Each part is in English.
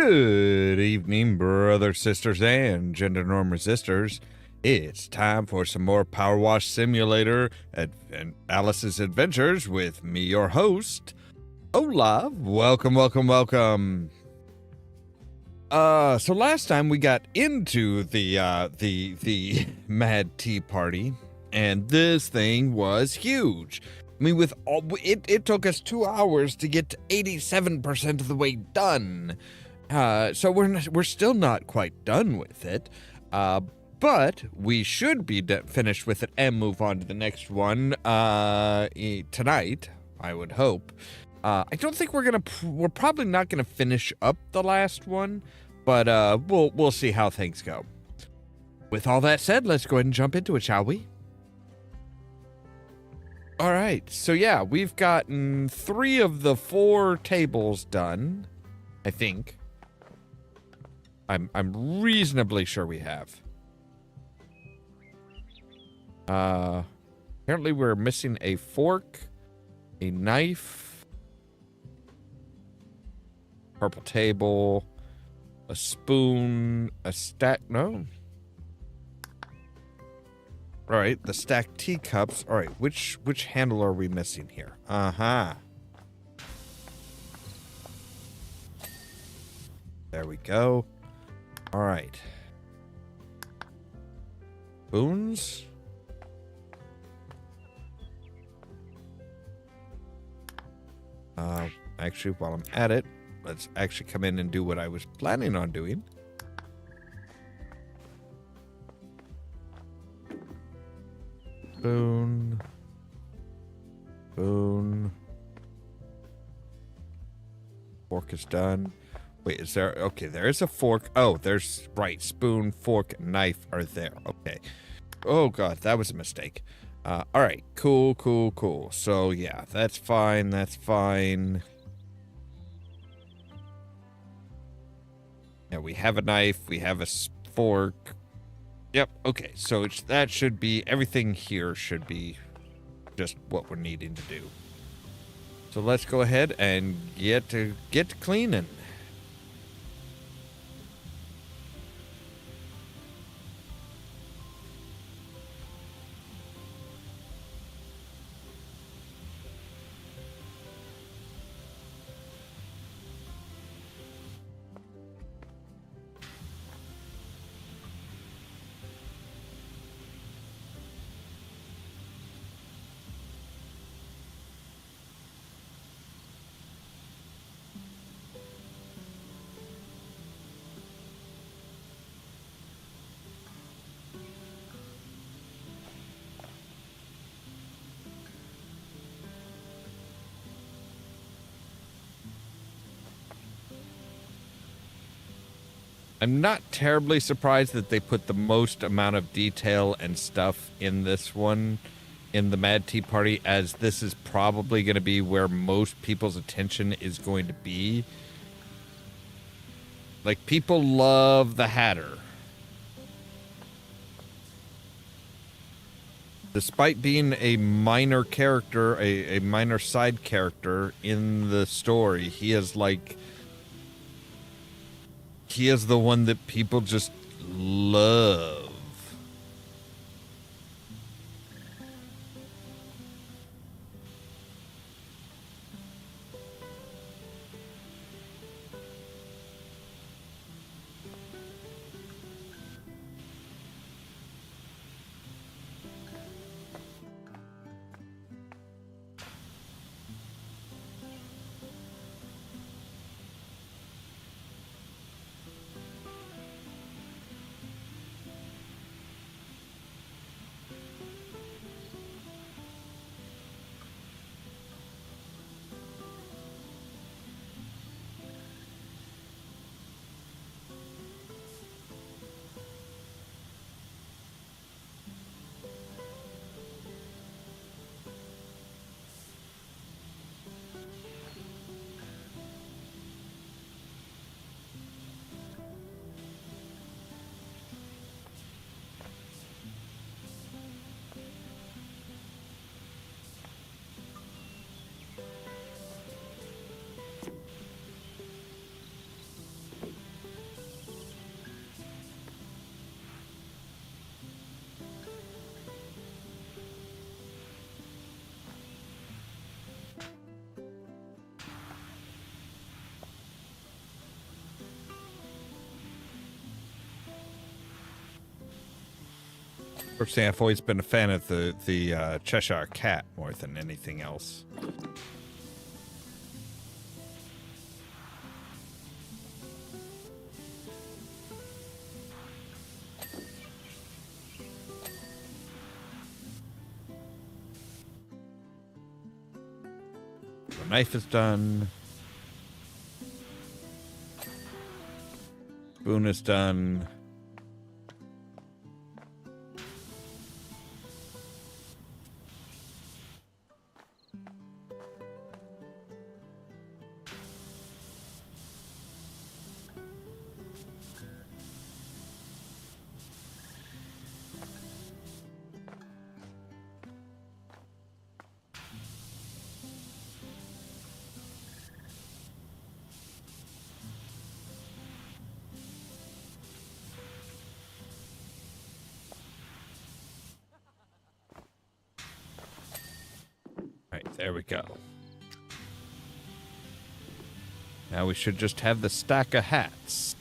Good evening, brothers, sisters, and gender norm resistors. It's time for some more Powerwash Simulator and Alice's Adventures with me, your host, Ollamh. Welcome. So last time we got into the Mad Tea Party, and this thing was huge. I mean, with all it took us 2 hours to get to 87% of the way done. So we're still not quite done with it, but we should be finished with it and move on to the next one tonight, I would hope. I don't think we're probably not gonna finish up the last one, but we'll see how things go. With all that said, let's go ahead and jump into it, shall we? All right, so yeah, we've gotten 3 of the 4 tables done, I think. I'm reasonably sure we have. Apparently we're missing a fork, a knife, purple table, a spoon, a no. All right, the stacked teacups. All right, which handle are we missing here? There we go. All right. Spoons. Actually, while I'm at it, let's actually come in and do what I was planning on doing. Spoon. Fork is done. Wait, is there... Okay, there is a fork. Oh, there's... Right, spoon, fork, knife are there. Okay. Oh, God, that was a mistake. All right, cool. So, yeah, that's fine. Yeah, we have a knife. We have a fork. Yep, okay. So that should be... Everything here should be just what we're needing to do. So let's go ahead and get to cleaning. I'm not terribly surprised that they put the most amount of detail and stuff in this one, in the Mad Tea Party, as this is probably going to be where most people's attention is going to be. Like, people love the Hatter. Despite being a minor character, a minor side character in the story, he is like... He is the one that people just love. Personally, I've always been a fan of the Cheshire Cat more than anything else. The knife is done. Spoon is done. Right, there we go. Now we should just have the stack of hats.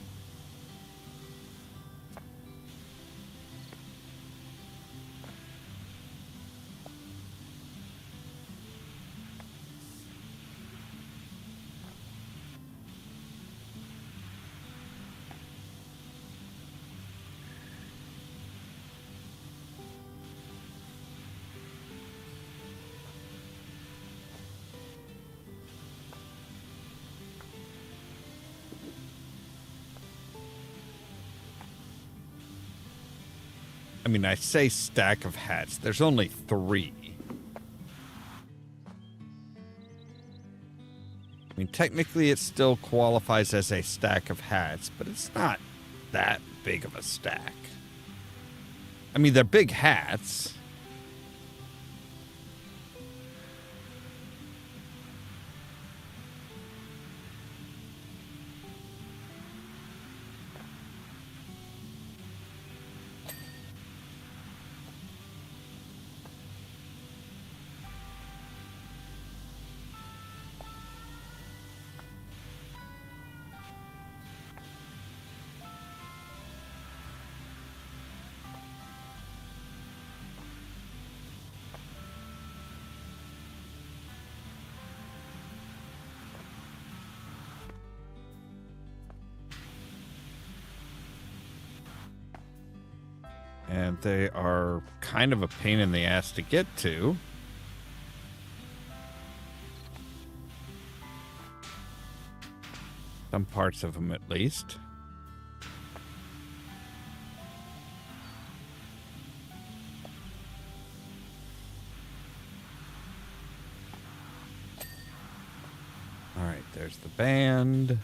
I mean, I say stack of hats. There's only 3. I mean, technically it still qualifies as a stack of hats, but it's not that big of a stack. I mean, they're big hats. And they are kind of a pain in the ass to get to. Some parts of them, at least. All right, there's the band.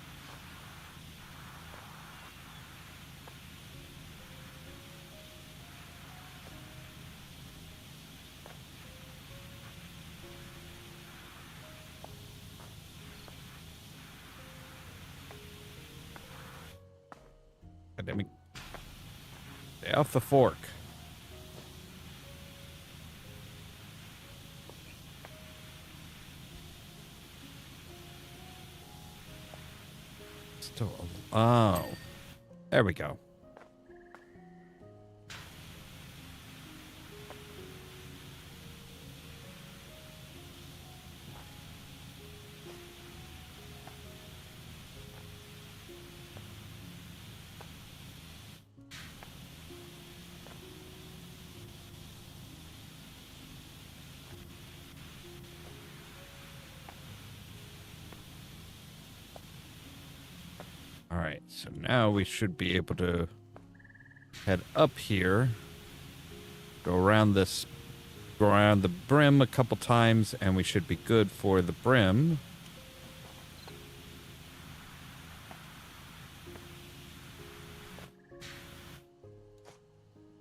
Let me stay off the fork. Still, oh, there we go. All right, so now we should be able to head up here, go around the brim a couple times, and we should be good for the brim.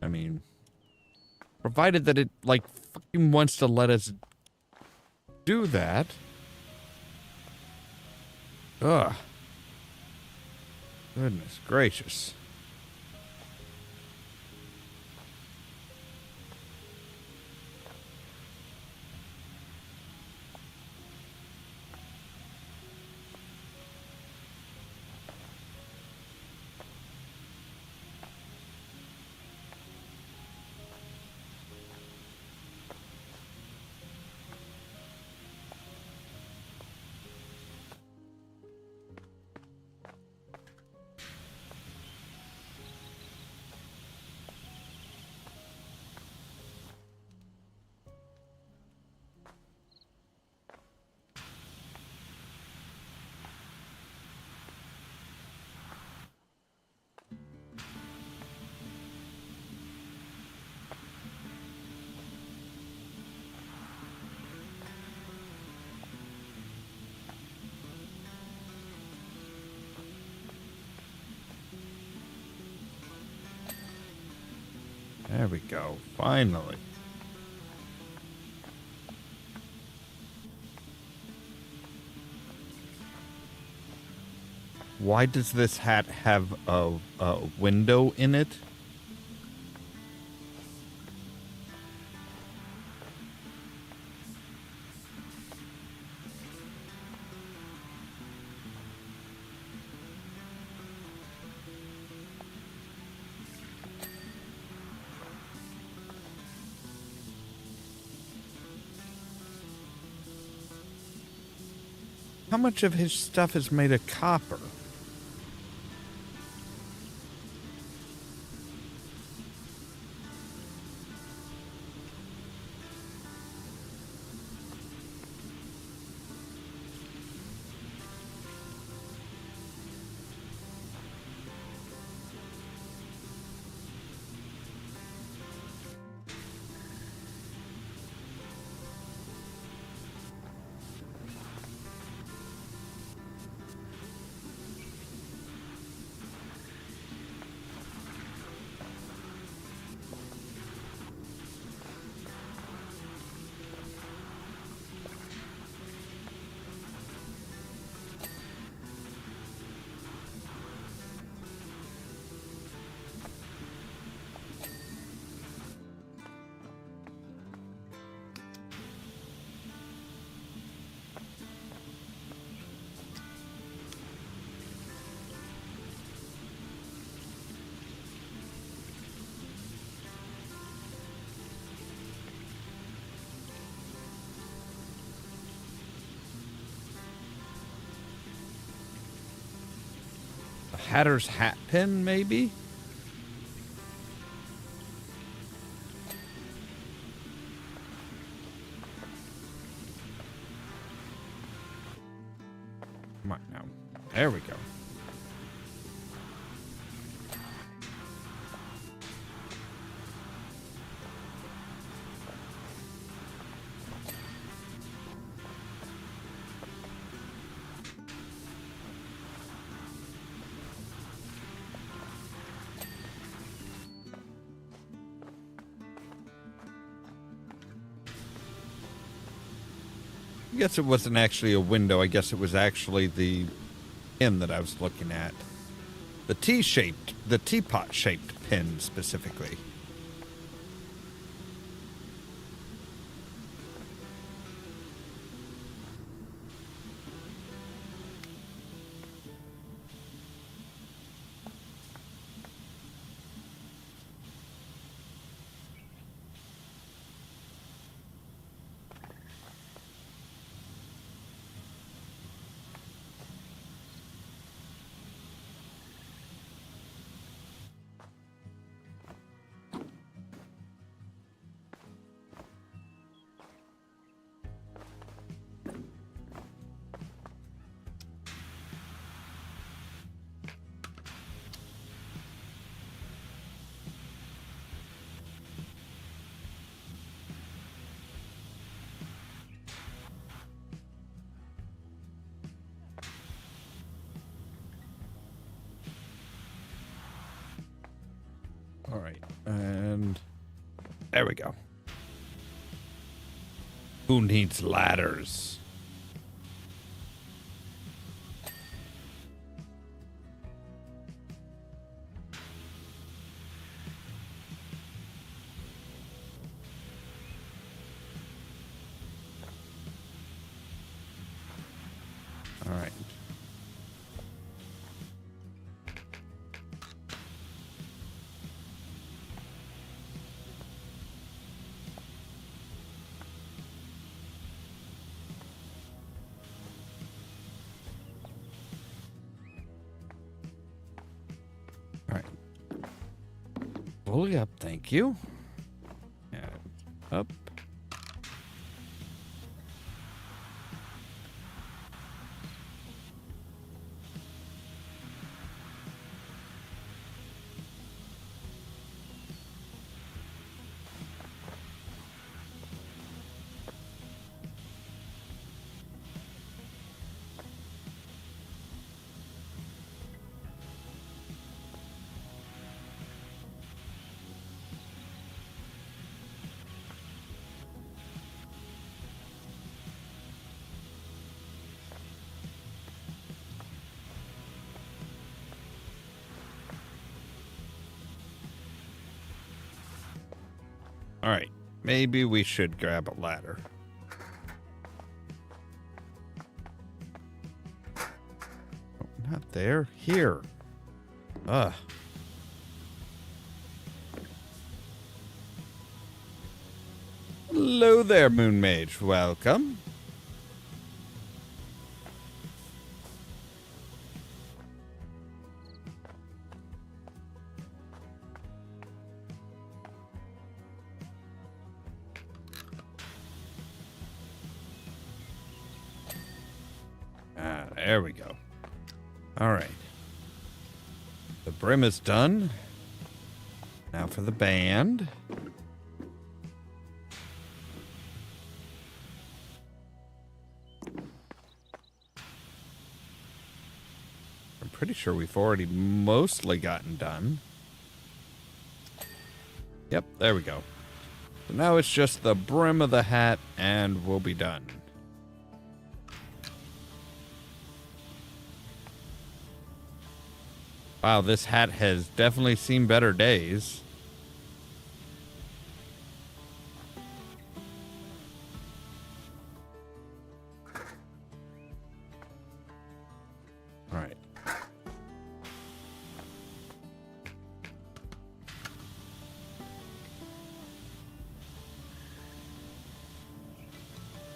I mean, provided that it, like, fucking wants to let us do that. Ugh. Goodness gracious. There we go. Finally. Why does this hat have a window in it? How much of his stuff is made of copper? A Hatter's hat pin, maybe? Come on now. There we go. I guess it wasn't actually a window. I guess it was actually the pin that I was looking at. The teapot-shaped pin specifically. All right, and there we go. Who needs ladders? All right. Fully up, thank you. And up. All right. Maybe we should grab a ladder. Oh, not there. Here. Ugh. Hello there, Moon Mage. Welcome. There we go. All right. The brim is done. Now for the band. I'm pretty sure we've already mostly gotten done. Yep, there we go. So now it's just the brim of the hat and we'll be done. Wow, this hat has definitely seen better days. All right.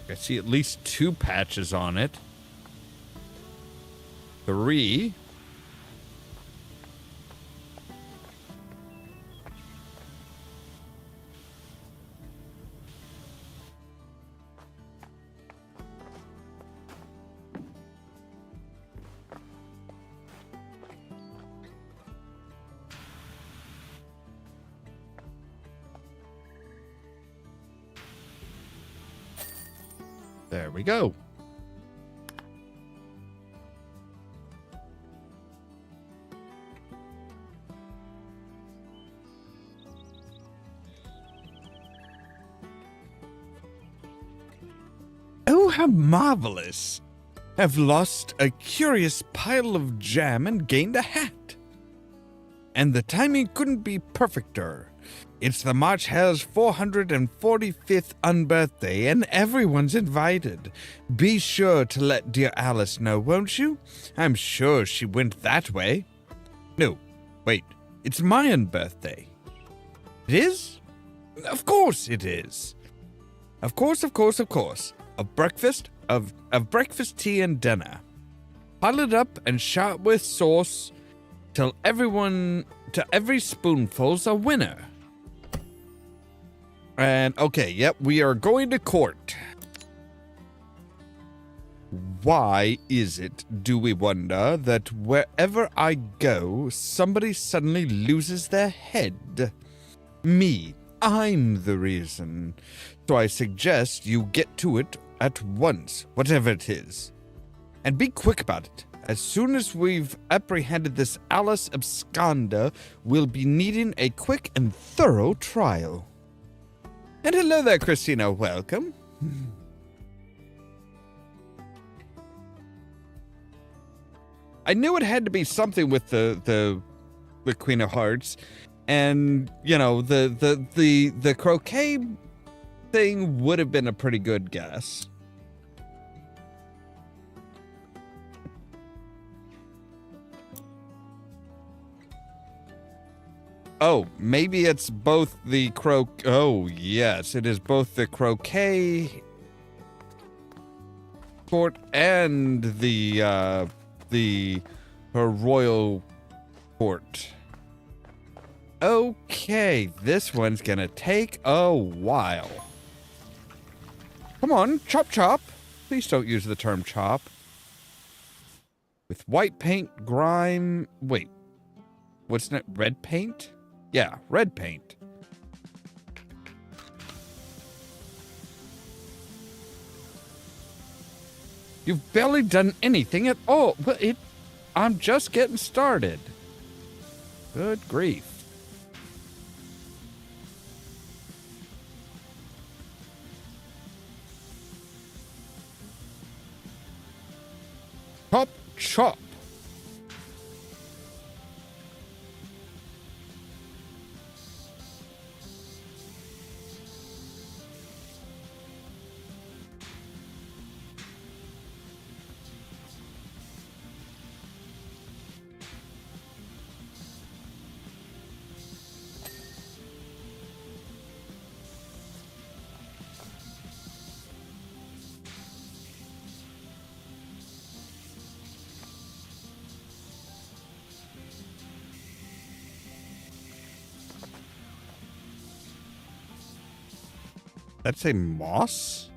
I see at least 2 patches on it. 3. There we go. Oh, how marvelous! Have lost a curious pile of jam and gained a hat. And the timing couldn't be perfecter. It's the March Hare's 445th unbirthday, and everyone's invited. Be sure to let dear Alice know, won't you? I'm sure she went that way. No, wait, it's my unbirthday. It is? Of course it is. Of course. Of breakfast, of breakfast, tea, and dinner. Pile it up and shout with sauce till every spoonful's a winner. And, okay, yep, we are going to court. Why is it, do we wonder, that wherever I go, somebody suddenly loses their head? Me, I'm the reason. So I suggest you get to it at once, whatever it is. And be quick about it. As soon as we've apprehended this Alice absconder, we'll be needing a quick and thorough trial. And hello there, Christina. Welcome. I knew it had to be something with the Queen of Hearts, and you know the croquet thing would have been a pretty good guess. Oh, maybe it's both the oh, yes, it is both the croquet court and her royal court. Okay, this one's gonna take a while. Come on, chop chop. Please don't use the term chop. With white paint, grime... Wait. What's that? Red paint? Yeah, red paint. You've barely done anything at all. But I'm just getting started. Good grief. Chop, chop. That's a moss?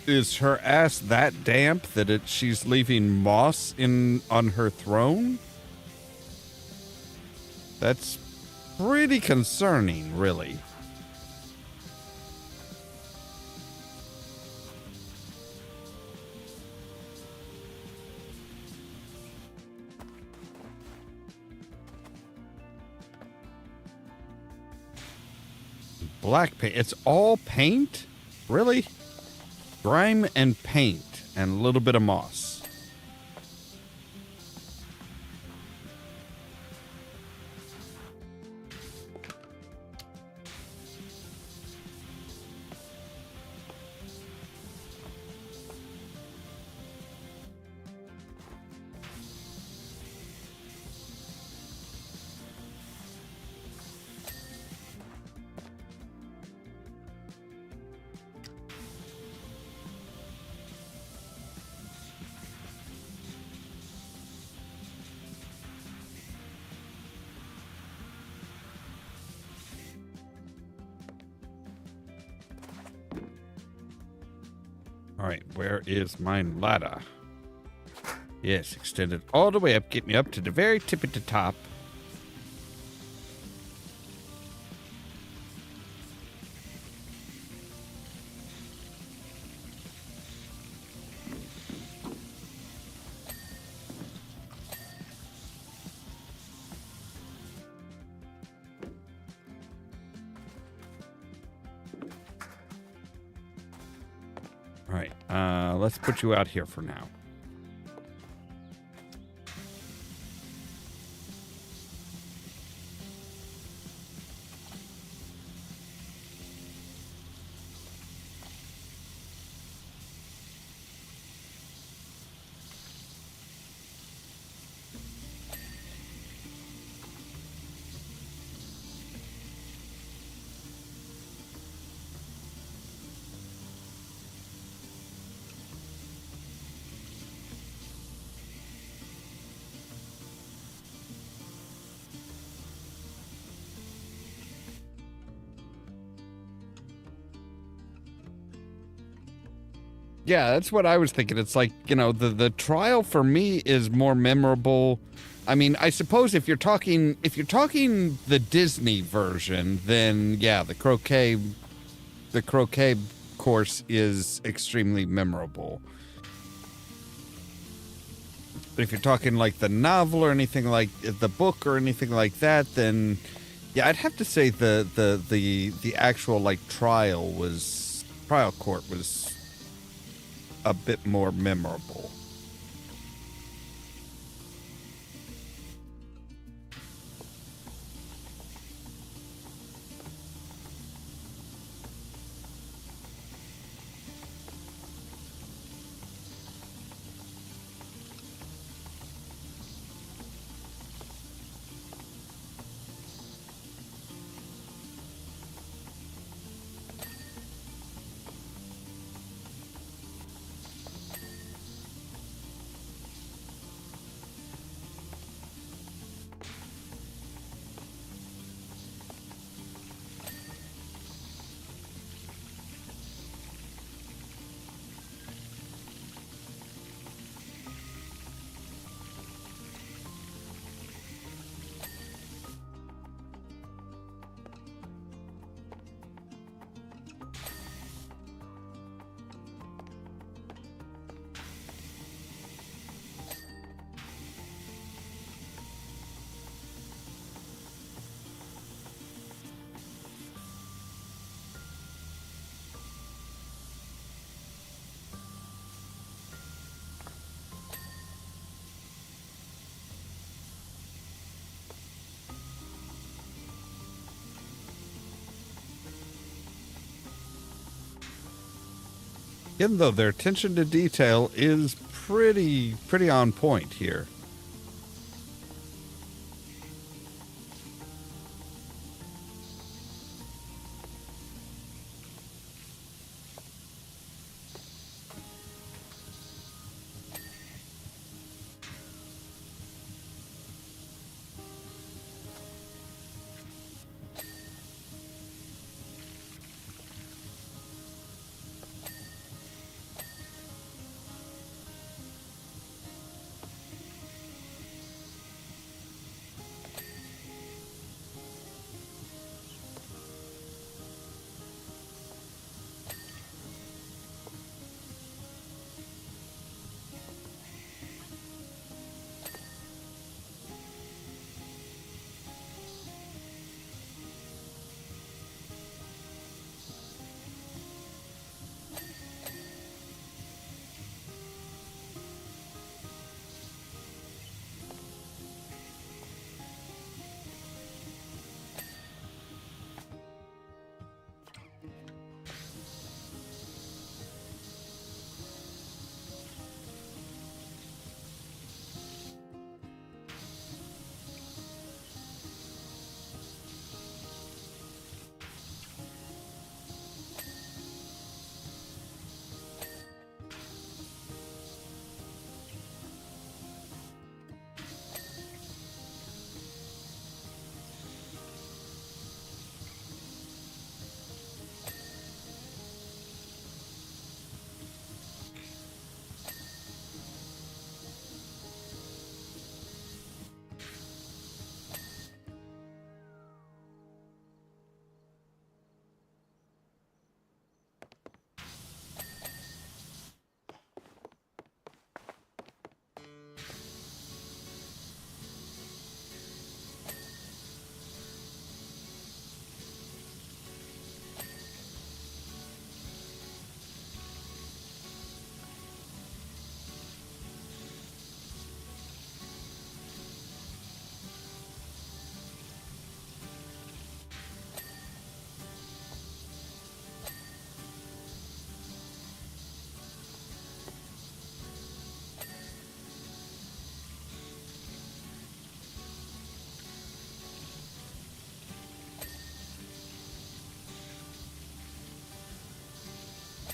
Is her ass that damp that she's leaving moss on her throne? That's pretty concerning, really. Black paint. It's all paint? Really? Grime and paint and a little bit of moss. All right, where is my ladder? Yes, extended all the way up, get me up to the very tip at the top. All right, let's put you out here for now. Yeah, that's what I was thinking. It's like, you know, the trial for me is more memorable. I mean, I suppose if you're talking the Disney version, then yeah, the croquet course is extremely memorable. But if you're talking like the novel or anything like the book or anything like that, then yeah, I'd have to say the actual like trial court was a bit more memorable. Even though their attention to detail is pretty on point here.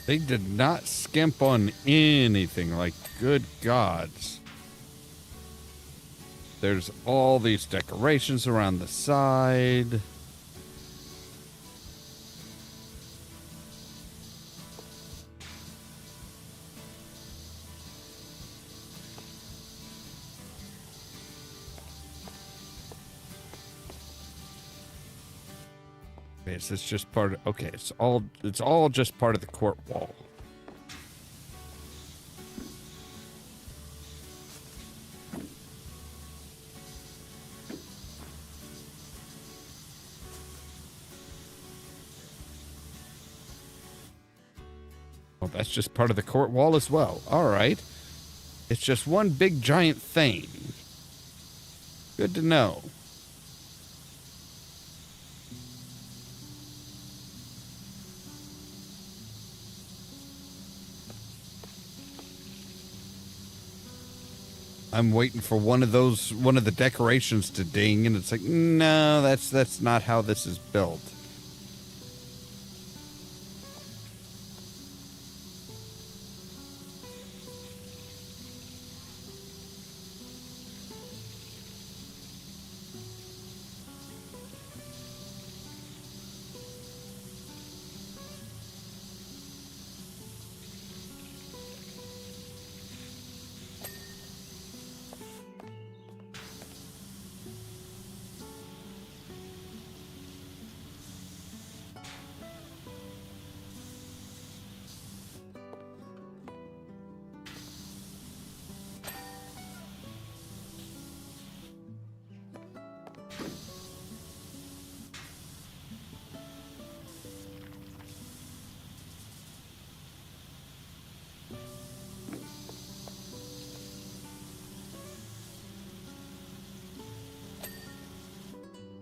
They did not skimp on anything. Like, good gods. There's all these decorations around the side. Okay, so it's just part of, okay, it's all just part of the court wall. Well, that's just part of the court wall as well. All right. It's just one big giant thing. Good to know. I'm waiting for one of the decorations to ding, and it's like, no, that's not how this is built.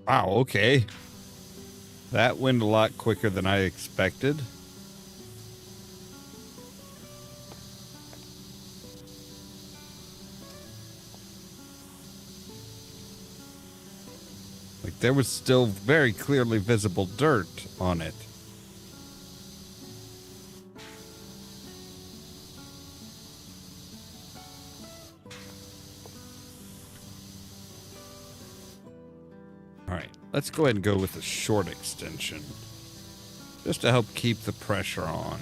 Wow, okay. That went a lot quicker than I expected. Like, there was still very clearly visible dirt on it. Alright, let's go ahead and go with a short extension. Just to help keep the pressure on.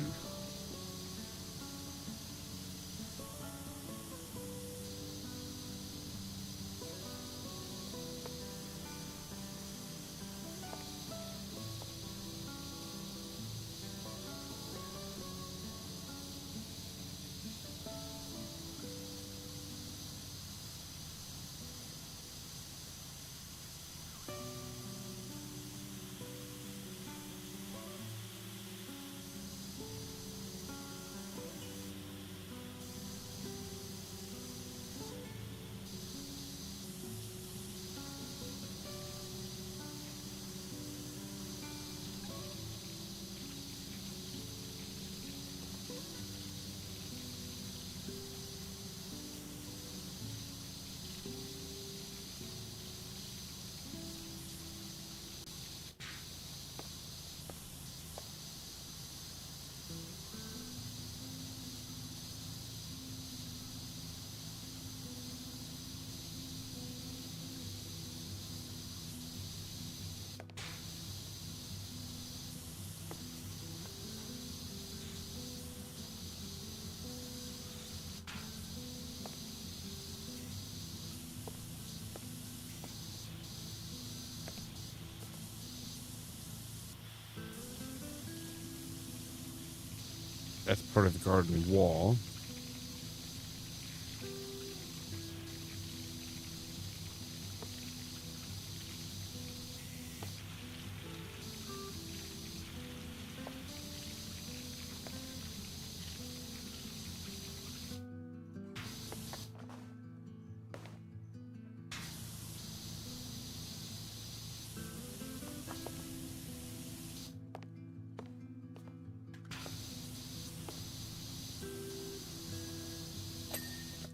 That's part of the garden wall.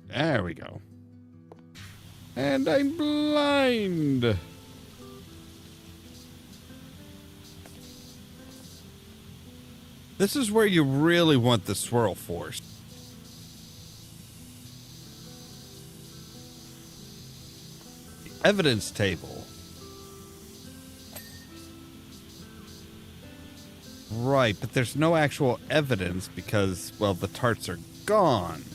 There we go. And I'm blind. The this is where you really want the swirl force. The evidence table. Right, but there's no actual evidence because, well, the tarts are gone.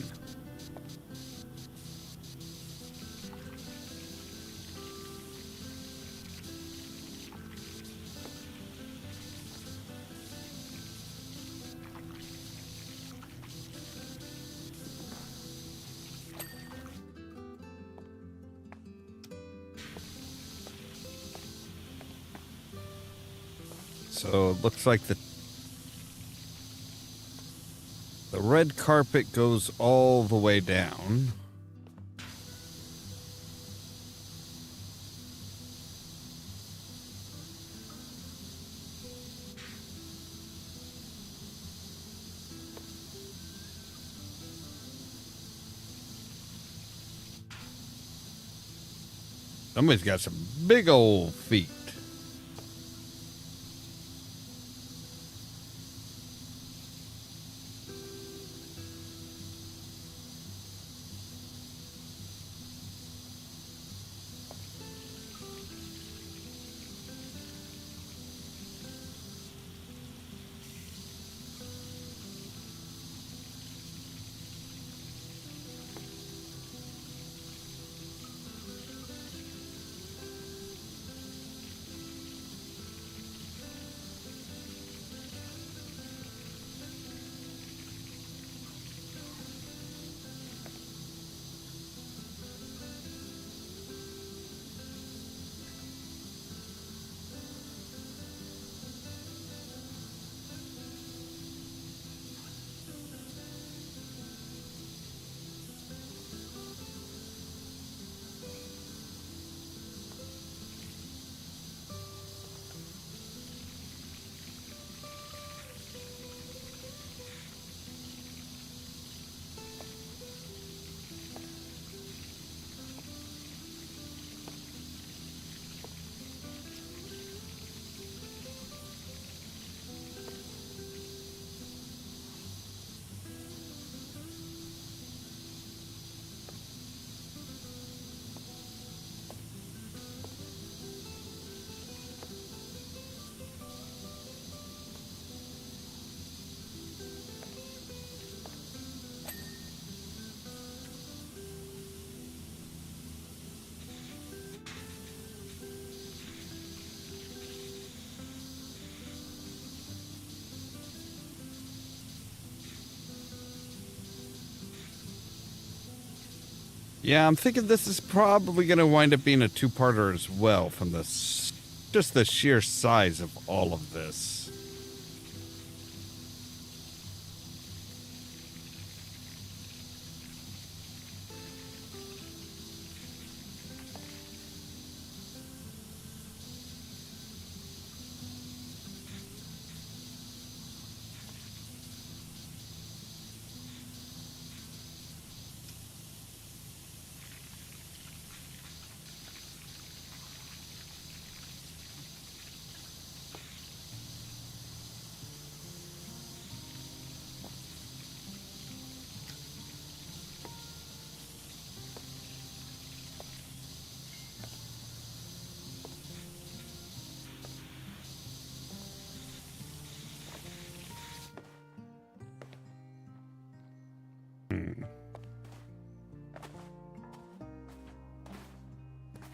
So it looks like the red carpet goes all the way down. Somebody's got some big old feet. Yeah, I'm thinking this is probably going to wind up being a two-parter as well from just the sheer size of all of this.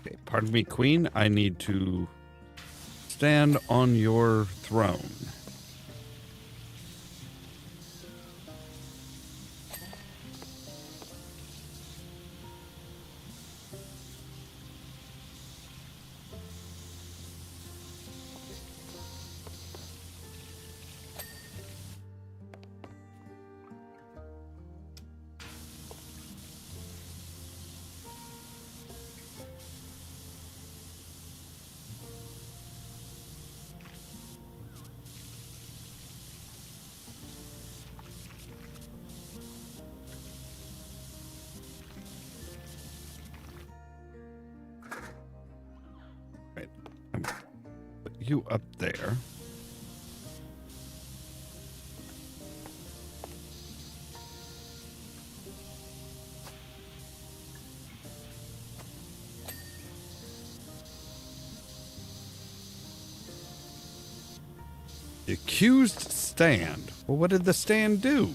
Okay, pardon me, Queen. I need to stand on your throne. Right. I'm gonna put you up there. The accused stand. Well, what did the stand do?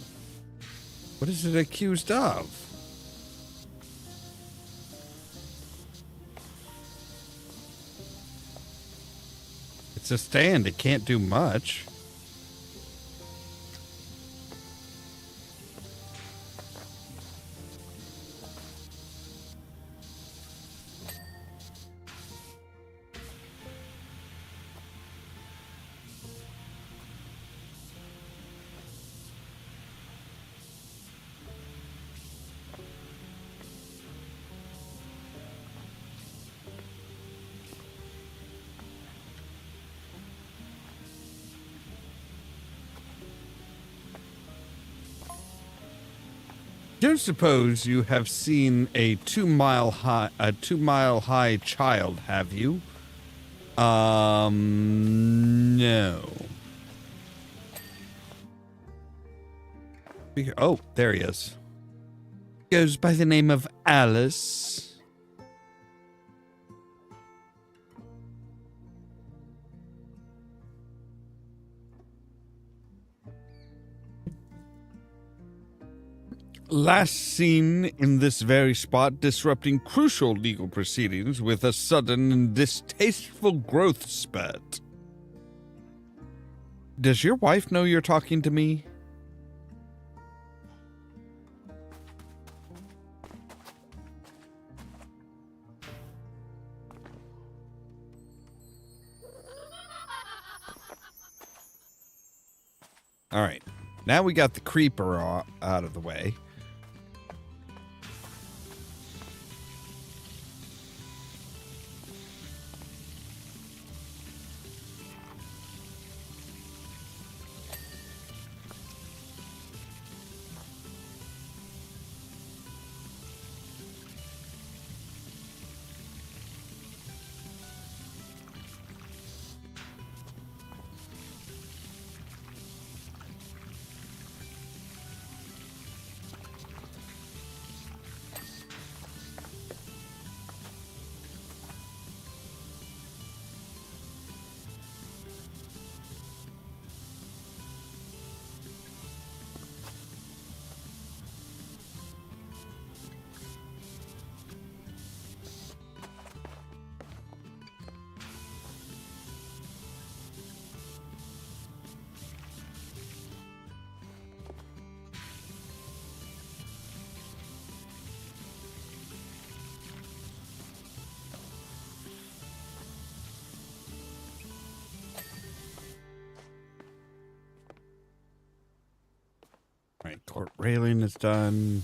What is it accused of? It's a stand. It can't do much. Don't suppose you have seen a 2 mile high child, have you? No. Oh, there he is. Goes by the name of Alice. Last seen in this very spot, disrupting crucial legal proceedings with a sudden and distasteful growth spurt. Does your wife know you're talking to me? All right. Now we got the creeper out of the way. All right, court railing is done.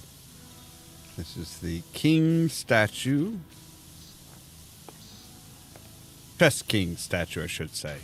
This is the king statue. Chess king statue, I should say.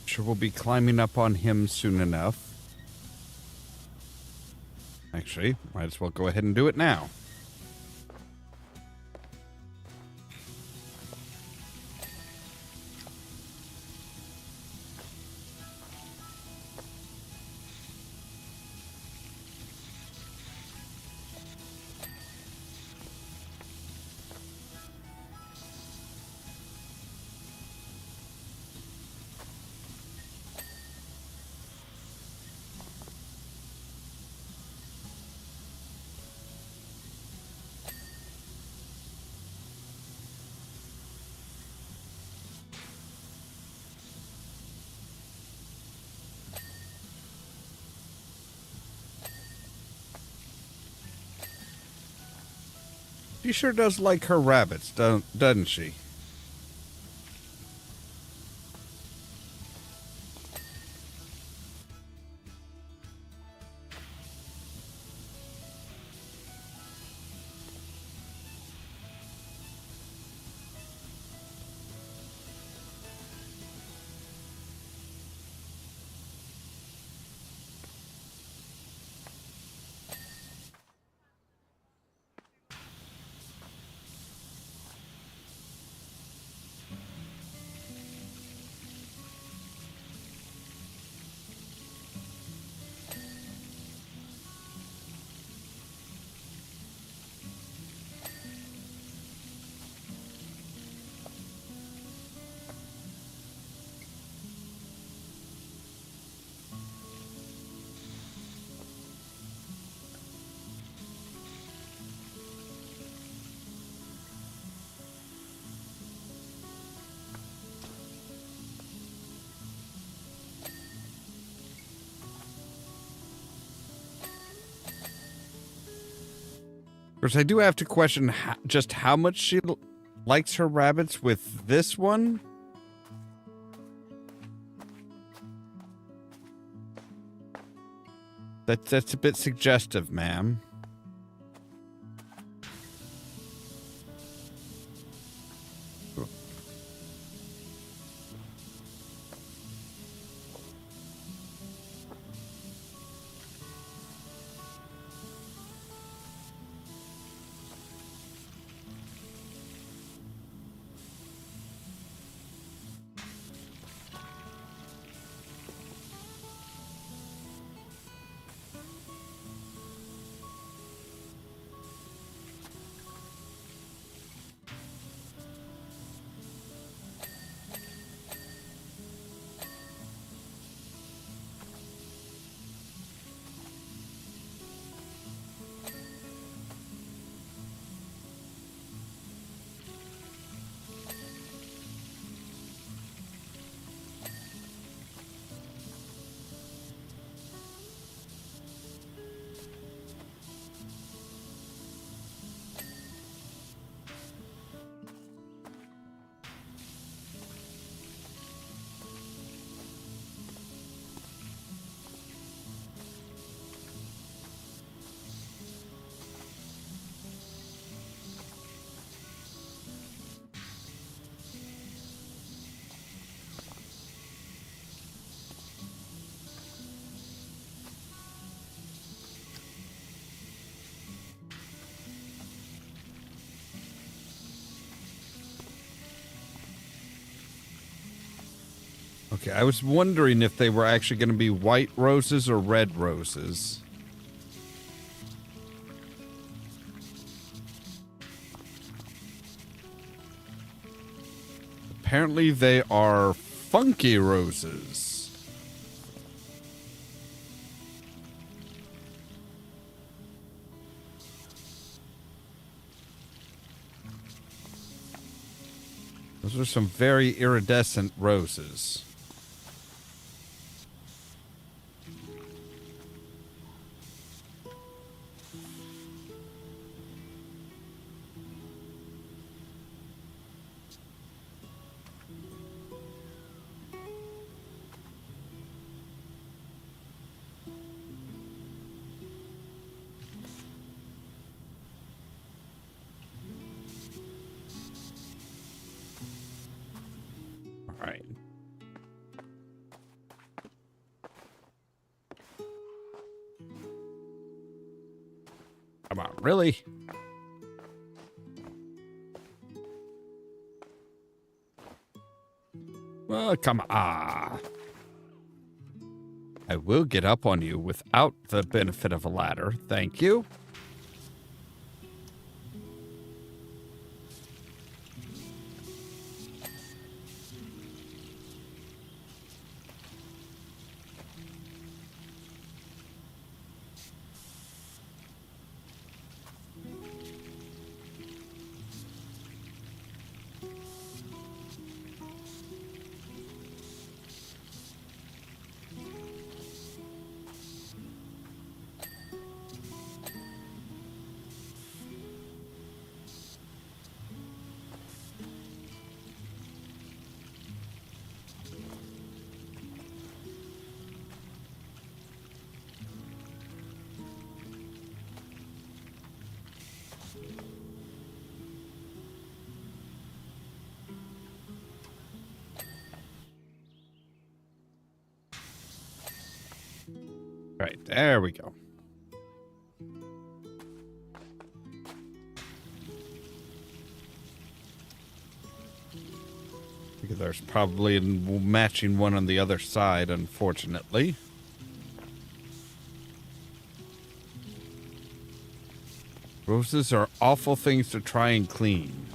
Sure, we'll be climbing up on him soon enough. Actually, might as well go ahead and do it now. She sure does like her rabbits, doesn't she? course, I do have to question just how much she likes her rabbits with this one. That's a bit suggestive, ma'am. Okay, I was wondering if they were actually going to be white roses or red roses. Apparently they are funky roses. Those are some very iridescent roses. Right. Come on, really? Well, come on. Ah. I will get up on you without the benefit of a ladder. Thank you. Right, there we go. Because there's probably a matching one on the other side, unfortunately. Roses are awful things to try and clean.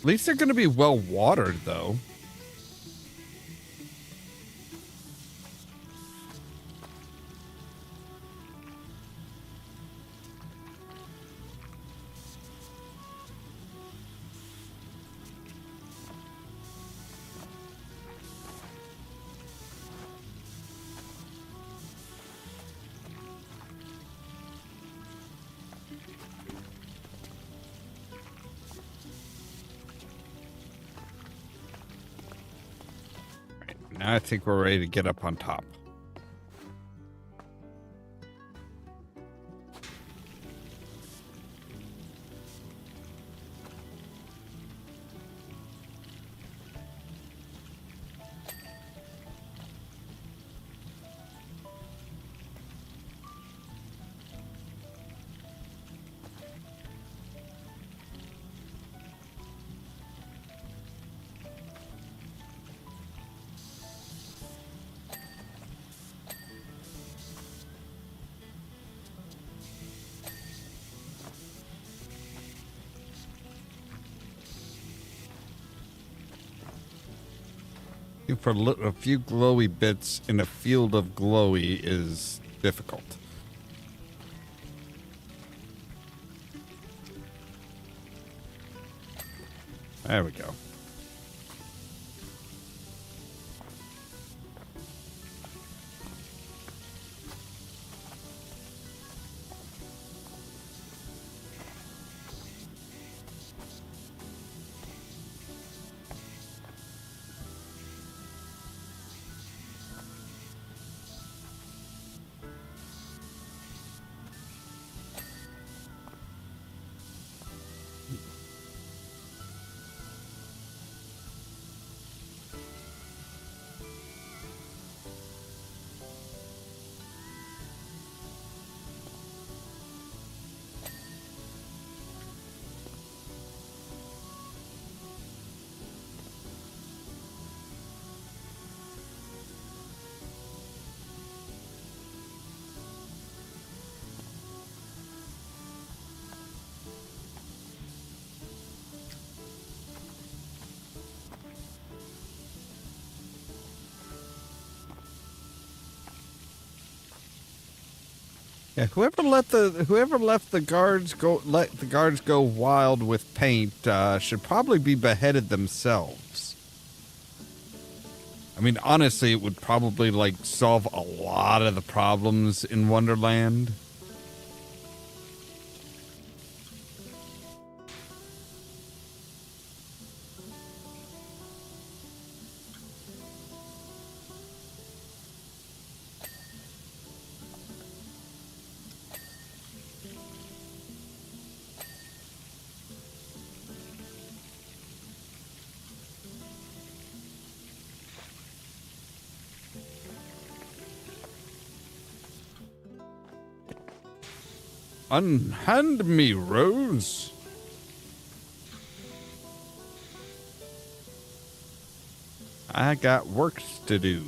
At least they're going to be well watered, though. Now I think we're ready to get up on top. For a few glowy bits in a field of glowy is difficult. There we go. Yeah, whoever let the guards go wild with paint should probably be beheaded themselves. I mean, honestly, it would probably like solve a lot of the problems in Wonderland. Unhand me, Rose. I got work to do.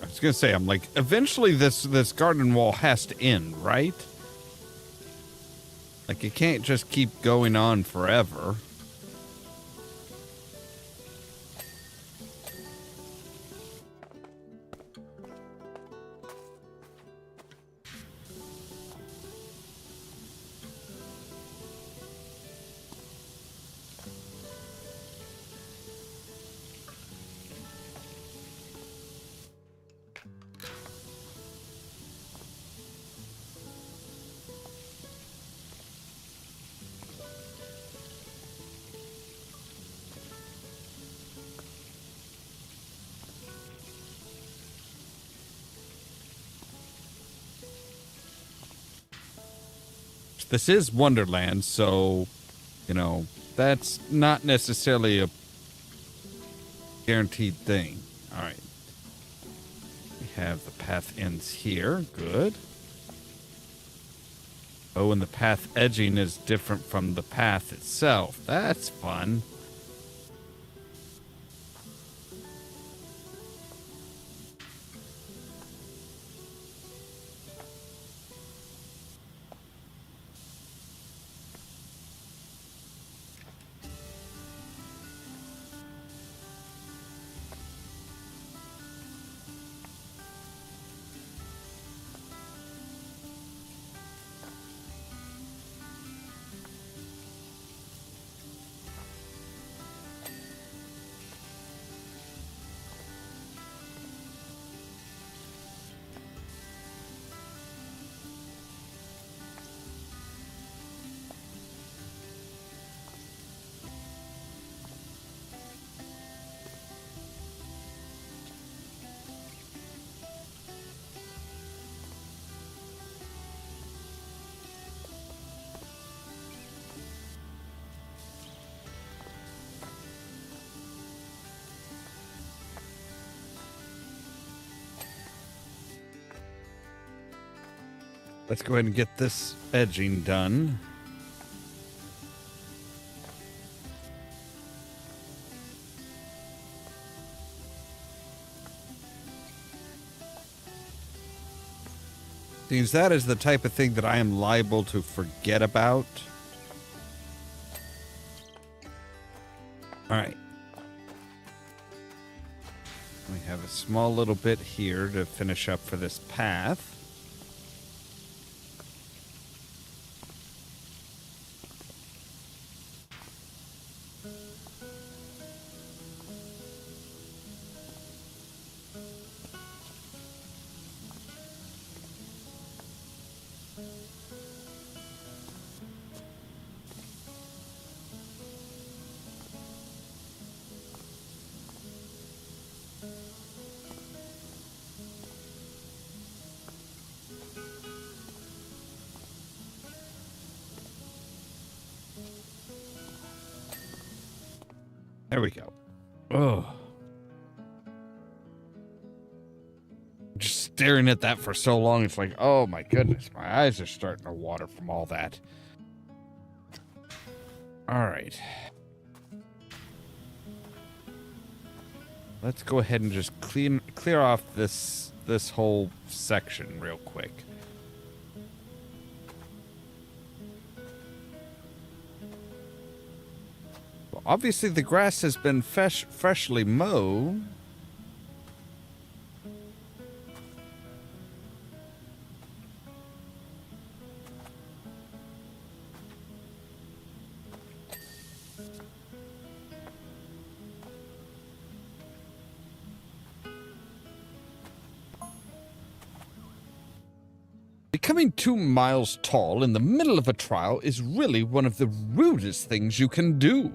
I was gonna say, I'm like, eventually this garden wall has to end, right? Like, it can't just keep going on forever. This is Wonderland, so, that's not necessarily a guaranteed thing. All right. We have the path ends here. Good. Oh, and the path edging is different from the path itself. That's fun. Let's go ahead and get this edging done. Seems that is the type of thing that I am liable to forget about. All right. We have a small little bit here to finish up for this path. There we go. Oh. Just staring at that for so long, it's like, oh my goodness, my eyes are starting to water from all that. All right. Let's go ahead and just clear off this whole section real quick. Obviously, the grass has been freshly mowed. Becoming 2 miles tall in the middle of a trial is really one of the rudest things you can do.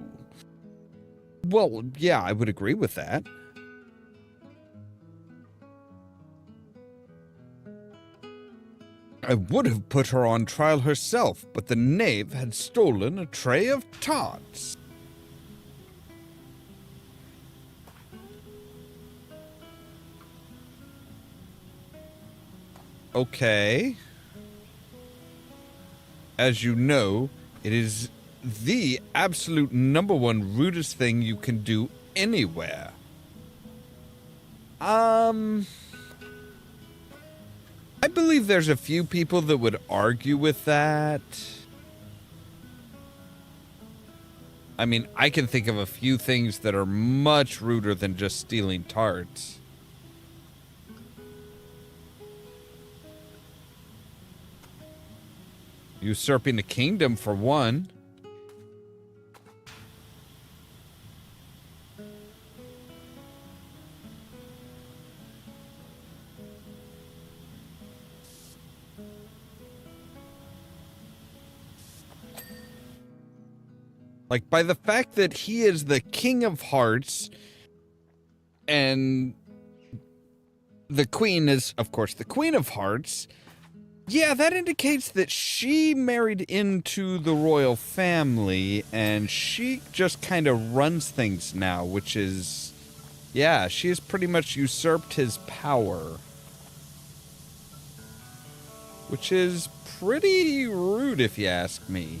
Well, yeah, I would agree with that. I would have put her on trial herself, but the knave had stolen a tray of tarts. Okay. As you know, it is the absolute #1 rudest thing you can do anywhere. I believe there's a few people that would argue with that. I mean, I can think of a few things that are much ruder than just stealing tarts. Usurping a kingdom, for one. Like, by the fact that he is the King of Hearts, and the Queen is, of course, the Queen of Hearts, Yeah, that indicates that she married into the royal family, and she just kind of runs things now, which is... Yeah, she has pretty much usurped his power. Which is pretty rude, if you ask me.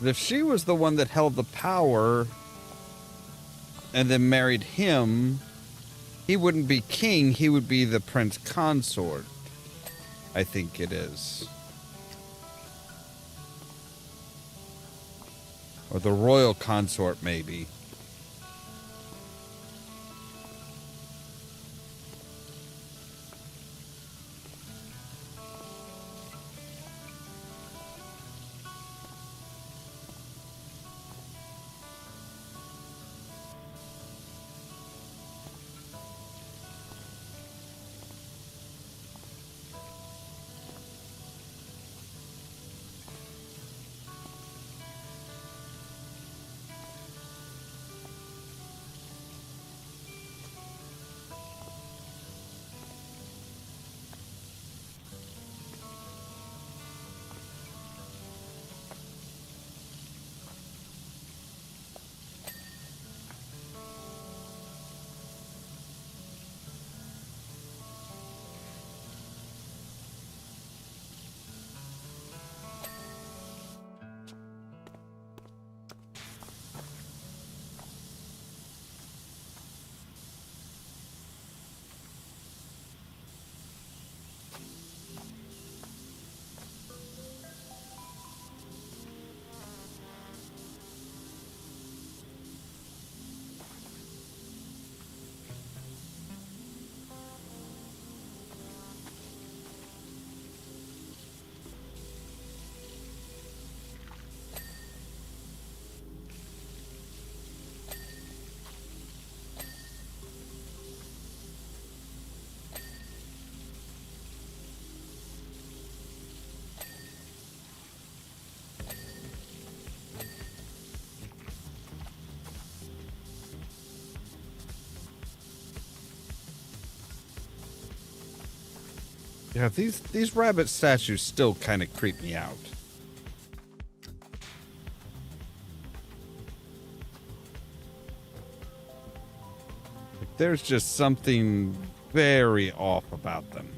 But if she was the one that held the power and then married him, he wouldn't be king, he would be the prince consort. I think it is. Or the royal consort, maybe. Yeah, these rabbit statues still kind of creep me out. There's just something very off about them.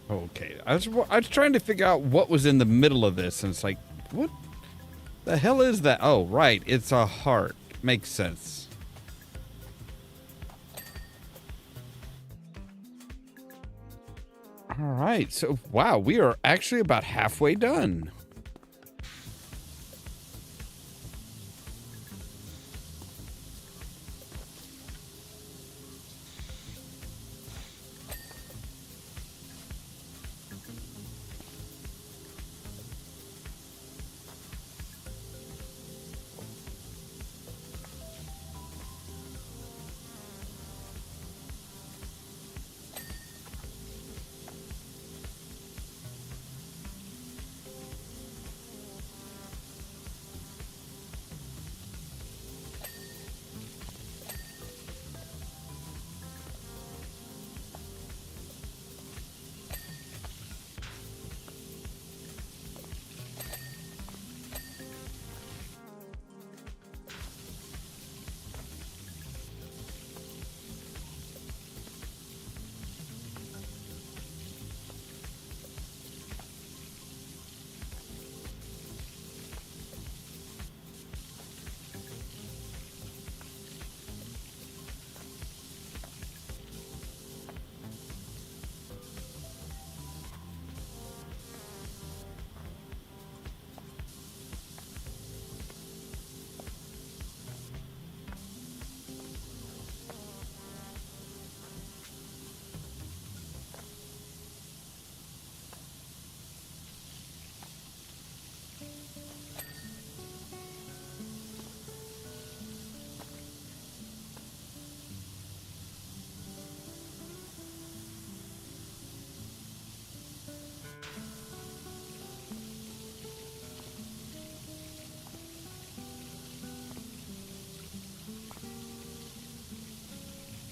Okay, I was trying to figure out what was in the middle of this, and it's like, what the hell is that? Oh, right, it's a heart. Makes sense. All right, so wow, we are actually about halfway done.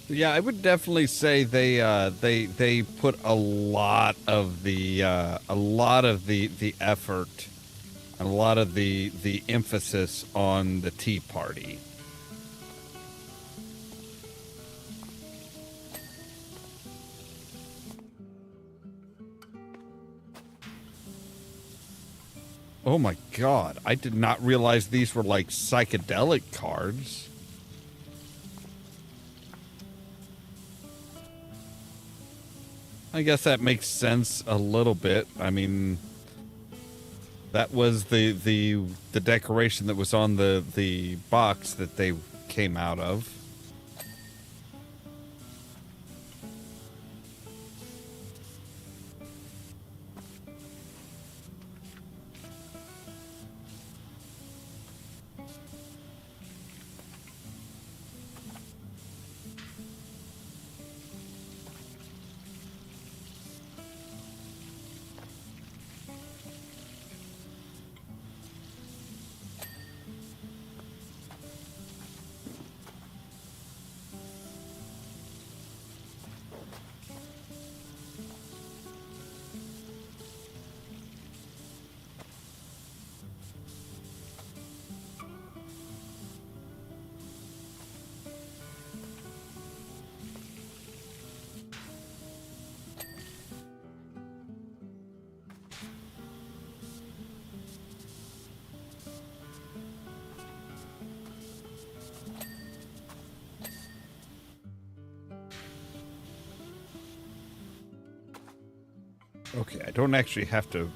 Yeah, I would definitely say they put a lot of the effort and a lot of the emphasis on the Tea Party. Oh my god, I did not realize these were like psychedelic cards. I guess that makes sense a little bit. I mean, that was the decoration that was on the box that they came out of. Okay, I don't actually have to,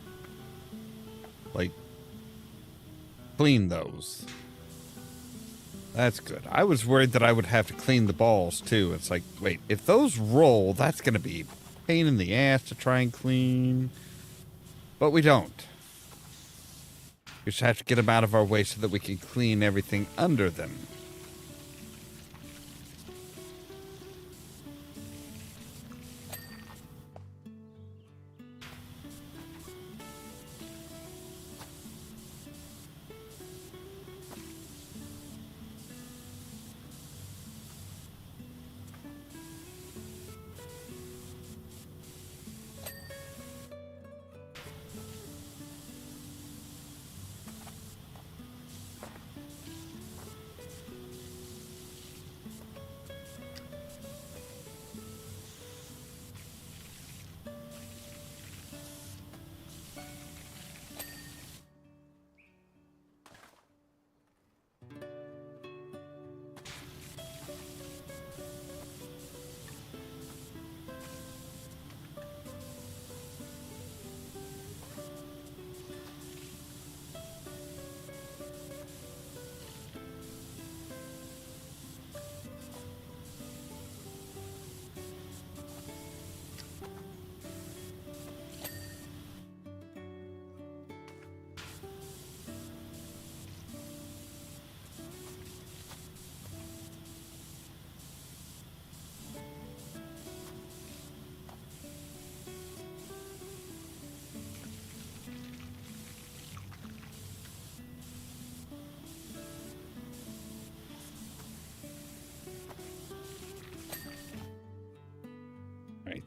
like, clean those. That's good. I was worried that I would have to clean the balls, too. It's like, wait, if those roll, that's going to be a pain in the ass to try and clean. But we don't. We just have to get them out of our way so that we can clean everything under them.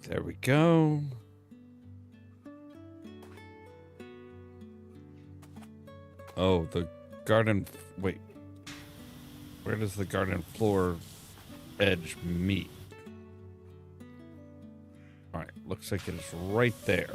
There we go. Oh, the garden... Wait. Where does the garden floor edge meet? Alright, looks like it's right there.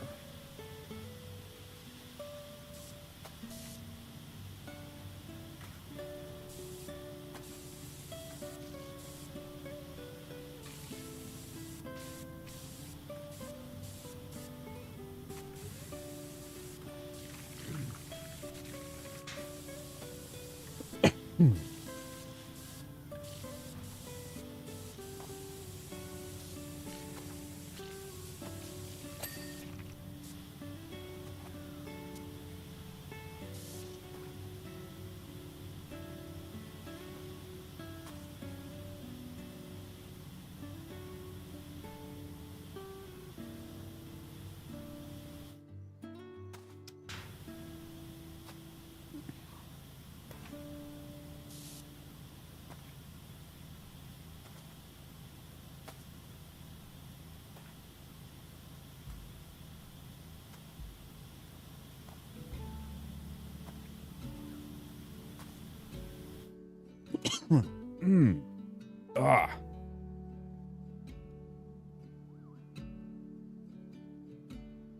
Ah.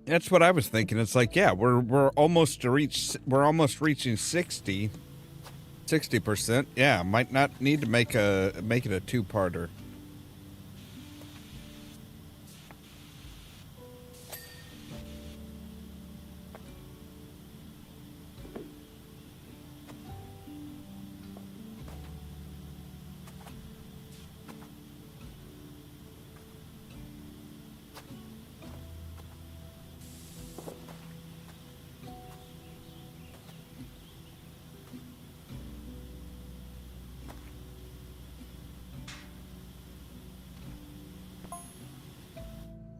That's what I was thinking. It's like, yeah, we're almost reaching 60%. Yeah, might not need to make it a two-parter.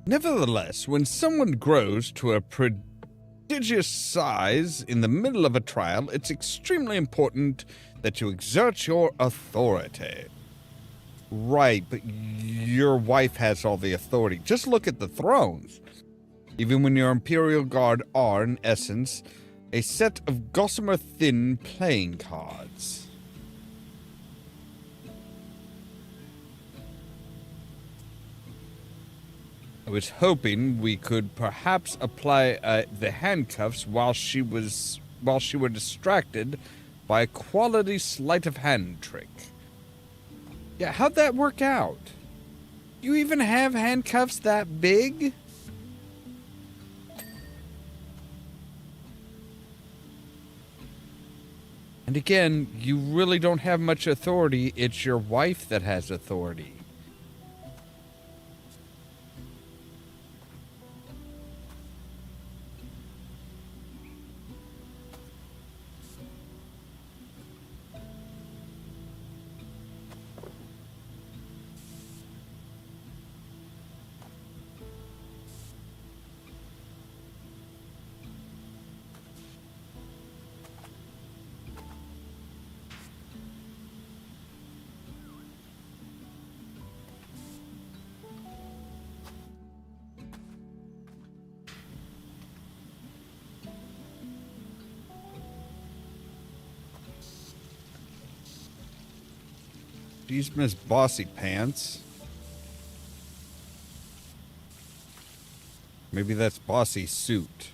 Nevertheless, when someone grows to a prodigious size in the middle of a trial, it's extremely important that you exert your authority. Right, but your wife has all the authority. Just look at the thrones. Even when your Imperial Guard are, in essence, a set of gossamer thin playing cards. I was hoping we could perhaps apply the handcuffs while she were distracted by a quality sleight of hand trick. Yeah, how'd that work out? You even have handcuffs that big? And again, you really don't have much authority. It's your wife that has authority. She's Miss Bossy Pants. Maybe that's Bossy Suit.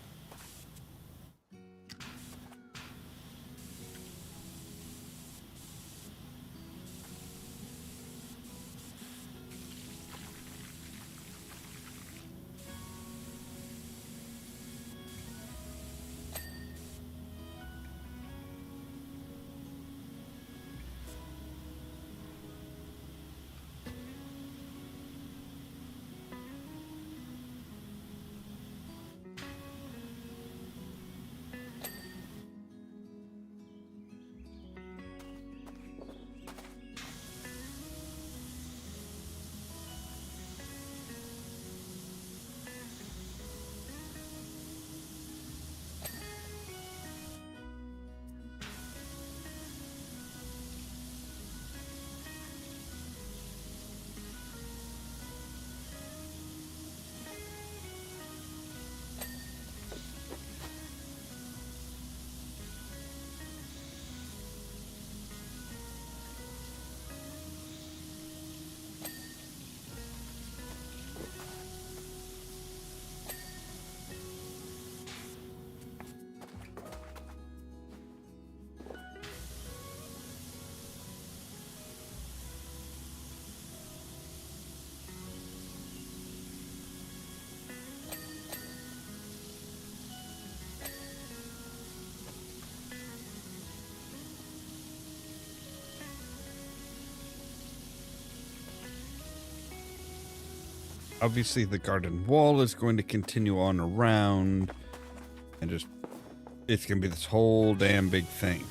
obviously the garden wall is going to continue on around, and just, it's going to be this whole damn big thing.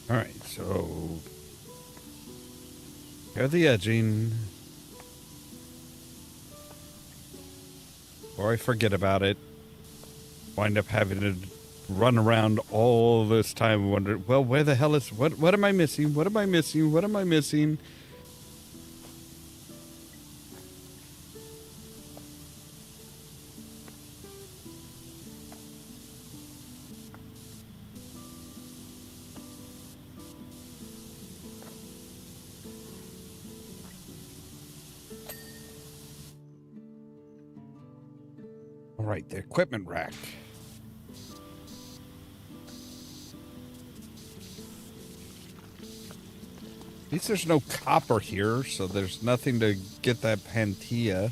All right, so here's the edging. Or I forget about it. Wind up having to run around all this time and wonder, well, where the hell is, what am I missing? What am I missing? What am I missing? All right, the equipment rack. At least there's no copper here, so there's nothing to get that Pantia.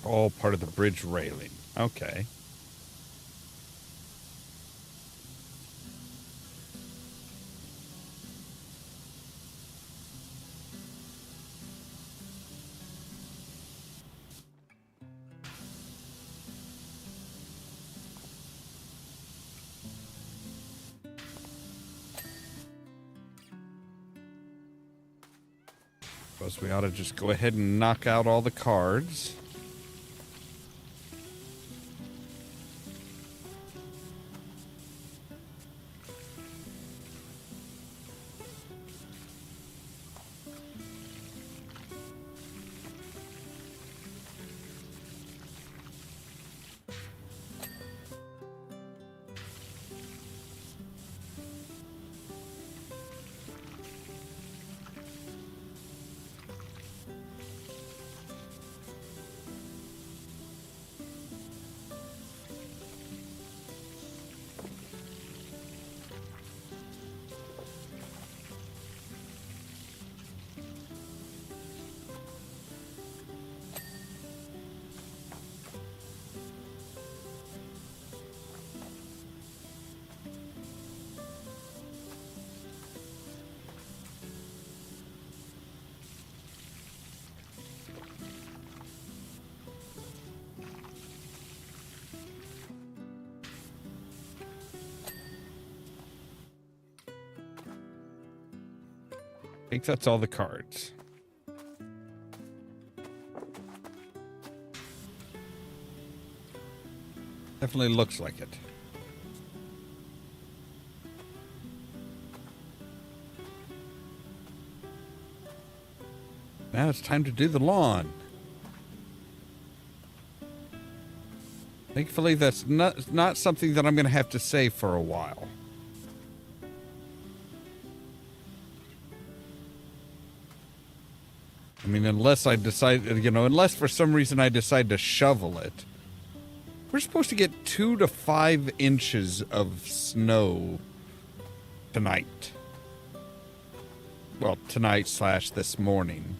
All part of the bridge railing. Okay. Suppose we ought to just go ahead and knock out all the cards. think that's all the cards. Definitely looks like it. Now it's time to do the lawn. Thankfully, that's not something that I'm going to have to say for a while. I mean, unless I decide, unless for some reason I decide to shovel it. We're supposed to get 2 to 5 inches of snow tonight. Well, tonight / this morning.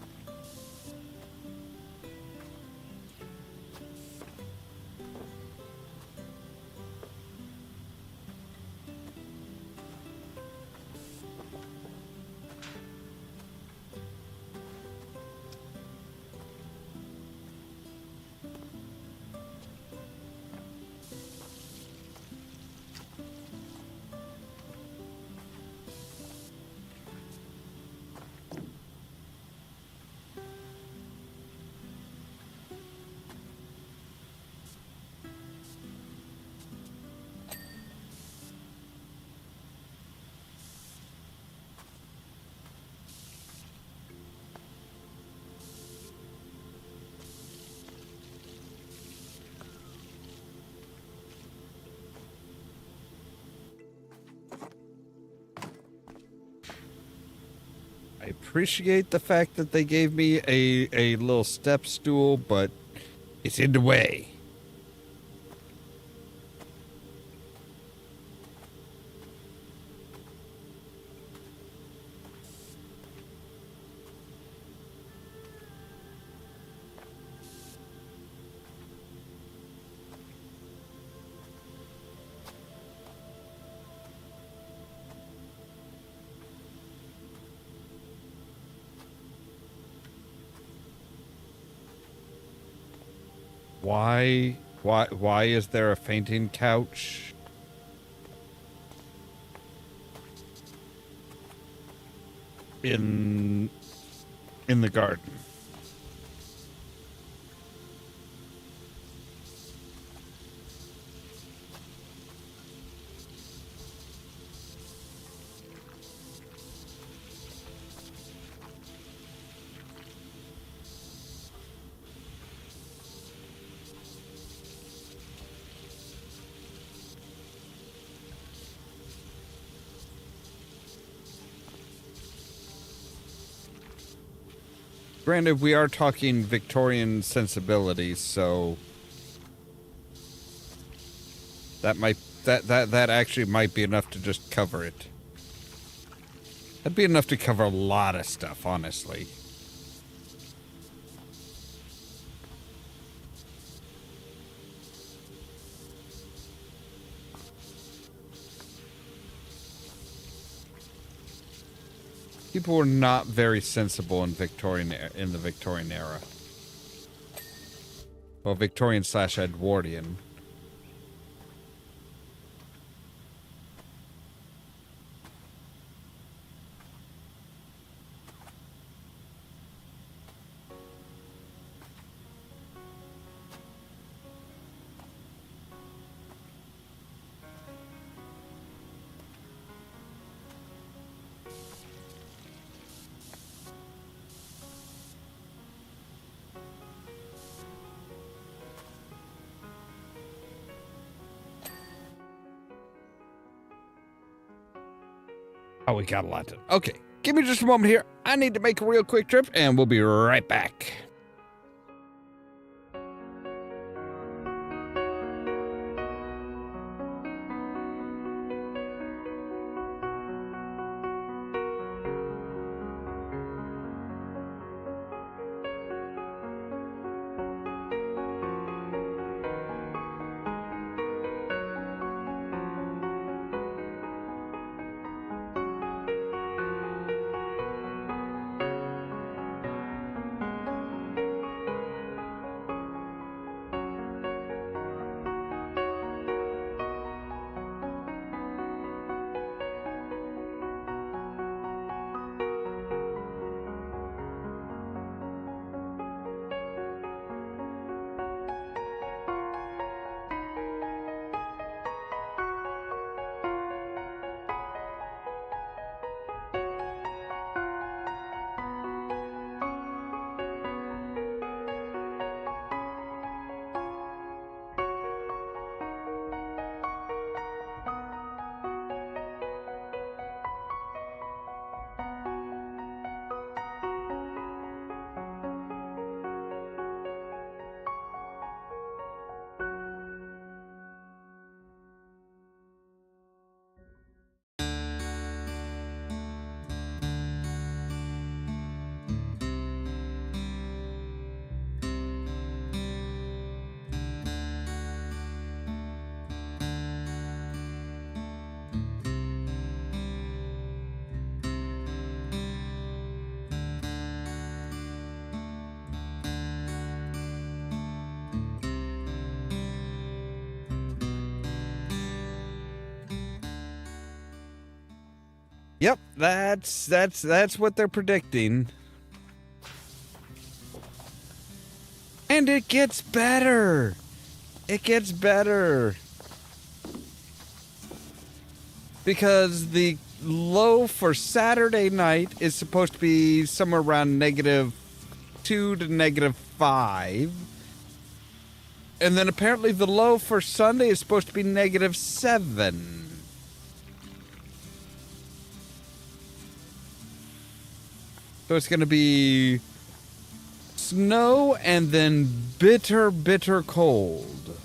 I appreciate the fact that they gave me a little step stool, but it's in the way. Why is there a fainting couch? In the garden. Granted, we are talking Victorian sensibilities, so that actually might be enough to just cover it. That'd be enough to cover a lot of stuff, honestly. People were not very sensible in the Victorian era. Well, Victorian / Edwardian. Oh, we got a lot to... Okay, give me just a moment here. I need to make a real quick trip, and we'll be right back. Yep, that's what they're predicting. And it gets better. It gets better. Because the low for Saturday night is supposed to be somewhere around -2 to -5. And then apparently the low for Sunday is supposed to be -7. So it's going to be snow and then bitter, bitter cold.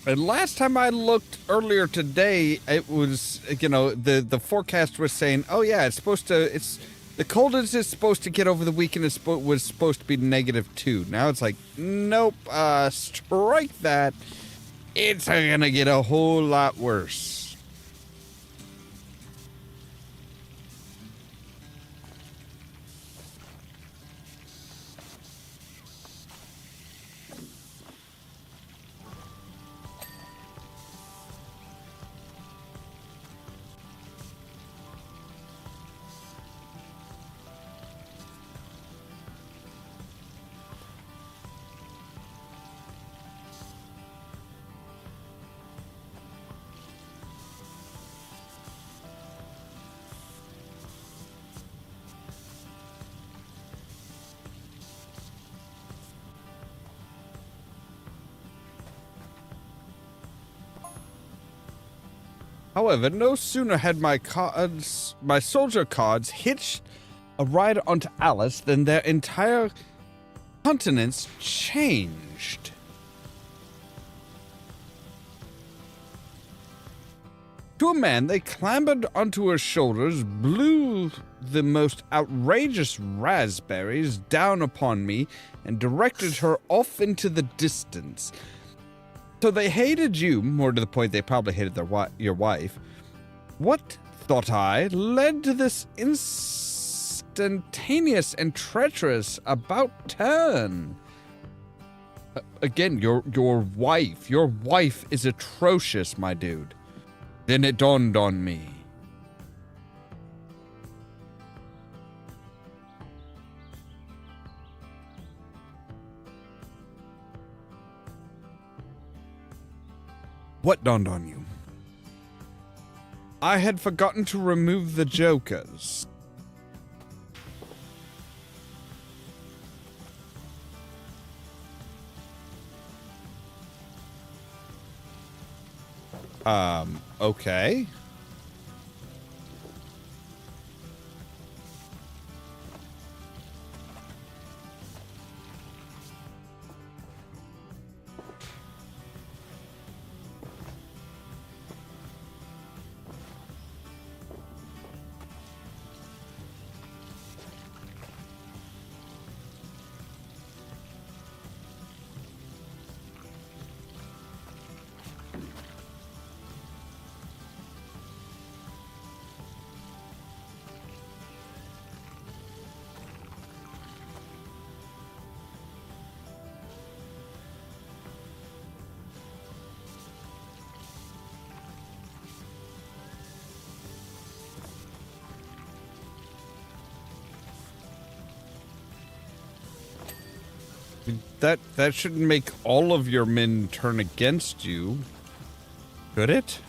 And last time I looked earlier today, it was, the forecast was saying, oh yeah, the coldest is supposed to get over the weekend was supposed to be -2. Now it's like, nope, strike that. It's gonna get a whole lot worse. However, no sooner had my soldier cards hitched a ride onto Alice than their entire countenance changed. To a man, they clambered onto her shoulders, blew the most outrageous raspberries down upon me, and directed her off into the distance. So they hated you, more to the point they probably hated your wife. What, thought I, led to this instantaneous and treacherous about turn? Again, your wife is atrocious, my dude. Then it dawned on me. What dawned on you? I had forgotten to remove the jokers. Okay. That shouldn't make all of your men turn against you, could it?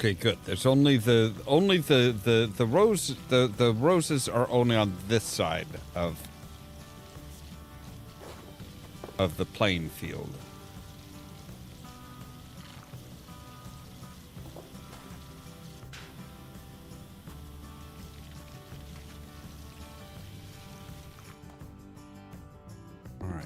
Okay, good. There's only the roses are only on this side of the playing field. All right.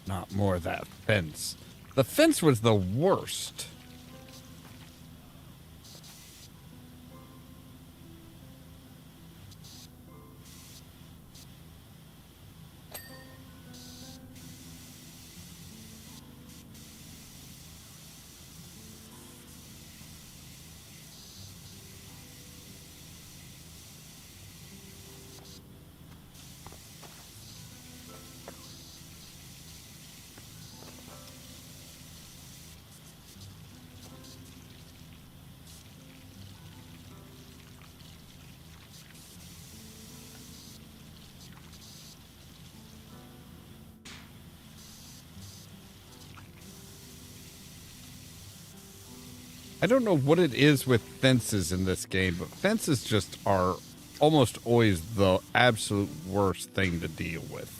Not more of that fence. The fence was the worst. I don't know what it is with fences in this game, but fences just are almost always the absolute worst thing to deal with.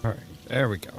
All right, there we go.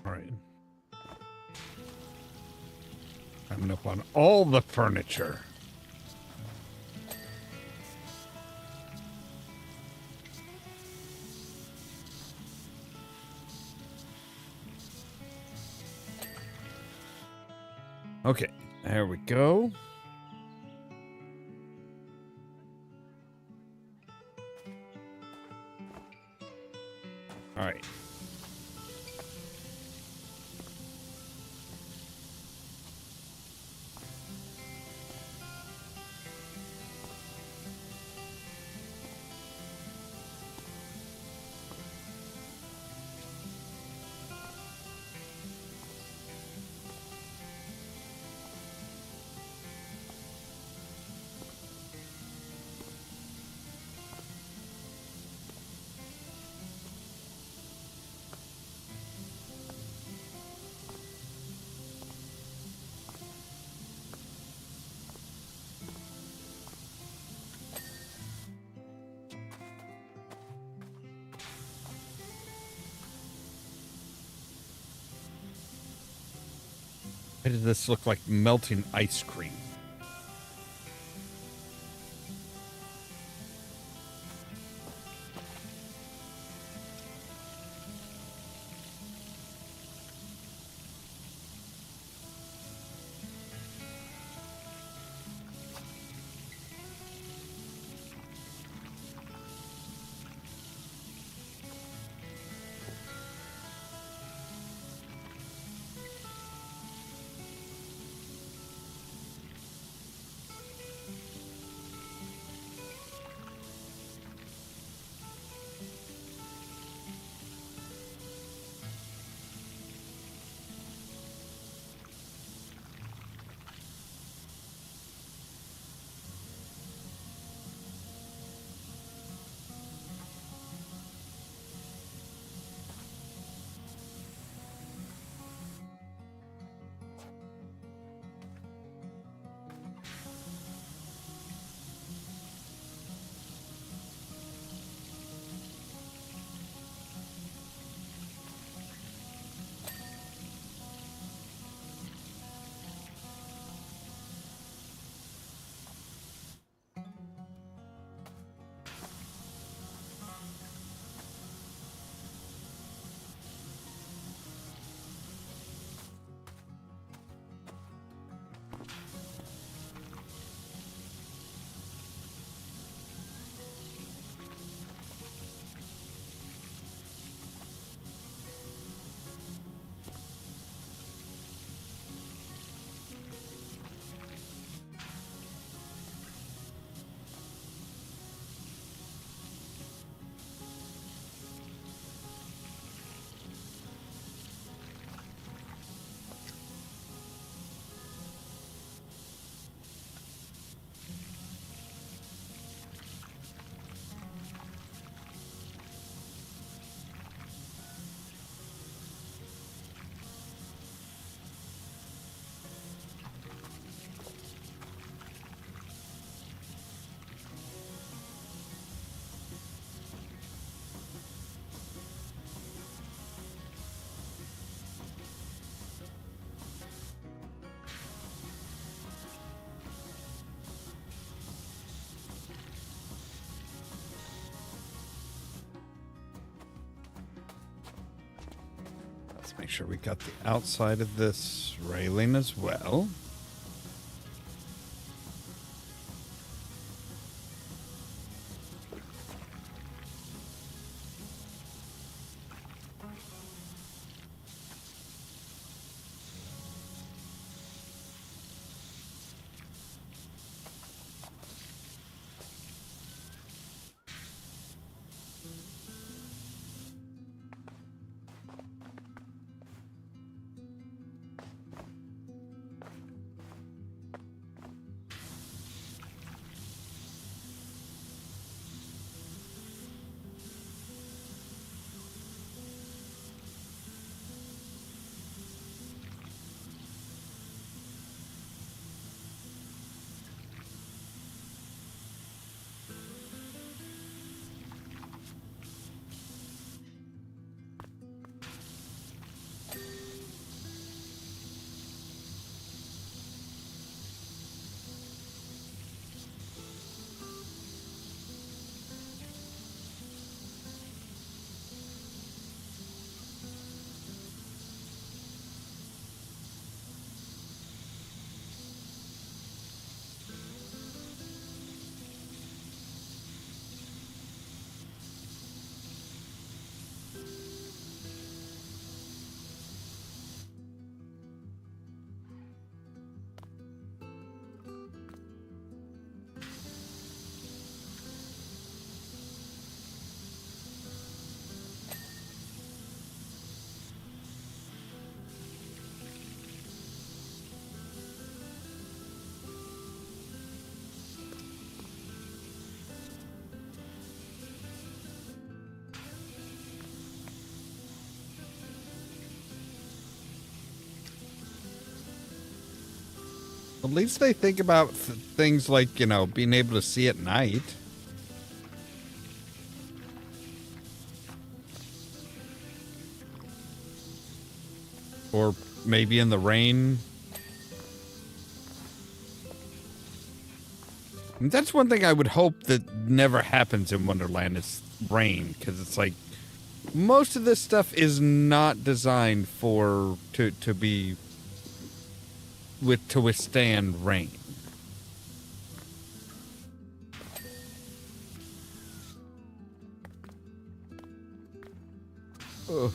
All right. Coming up on all the furniture. Okay, there we go. All right. Why does this look like melting ice cream? Make sure we got the outside of this railing as well. At least they think about things like, you know, being able to see at night. Or maybe in the rain. And that's one thing I would hope that never happens in Wonderland is rain, because it's like most of this stuff is not designed for to withstand rain. Ugh.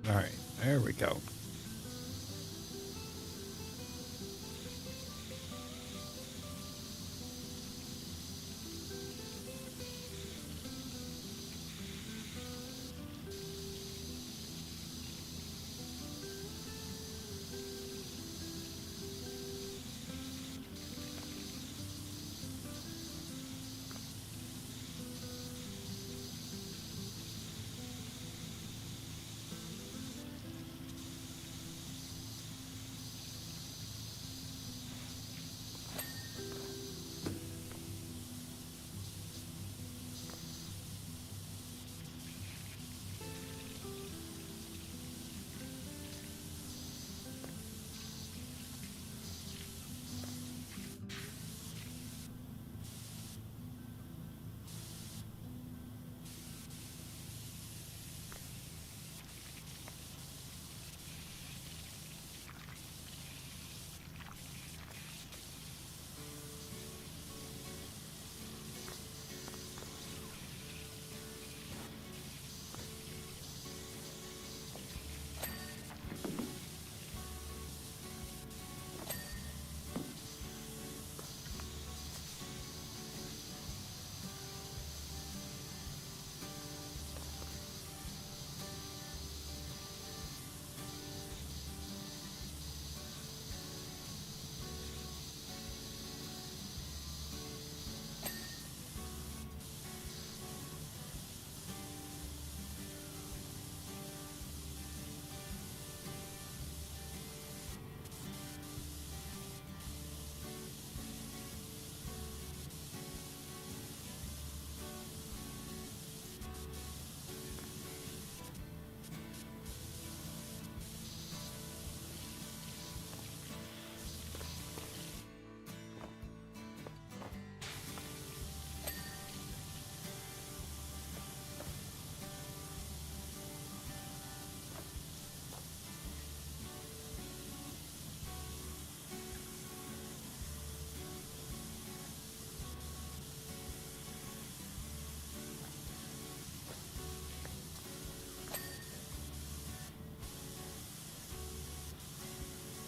All right, there we go.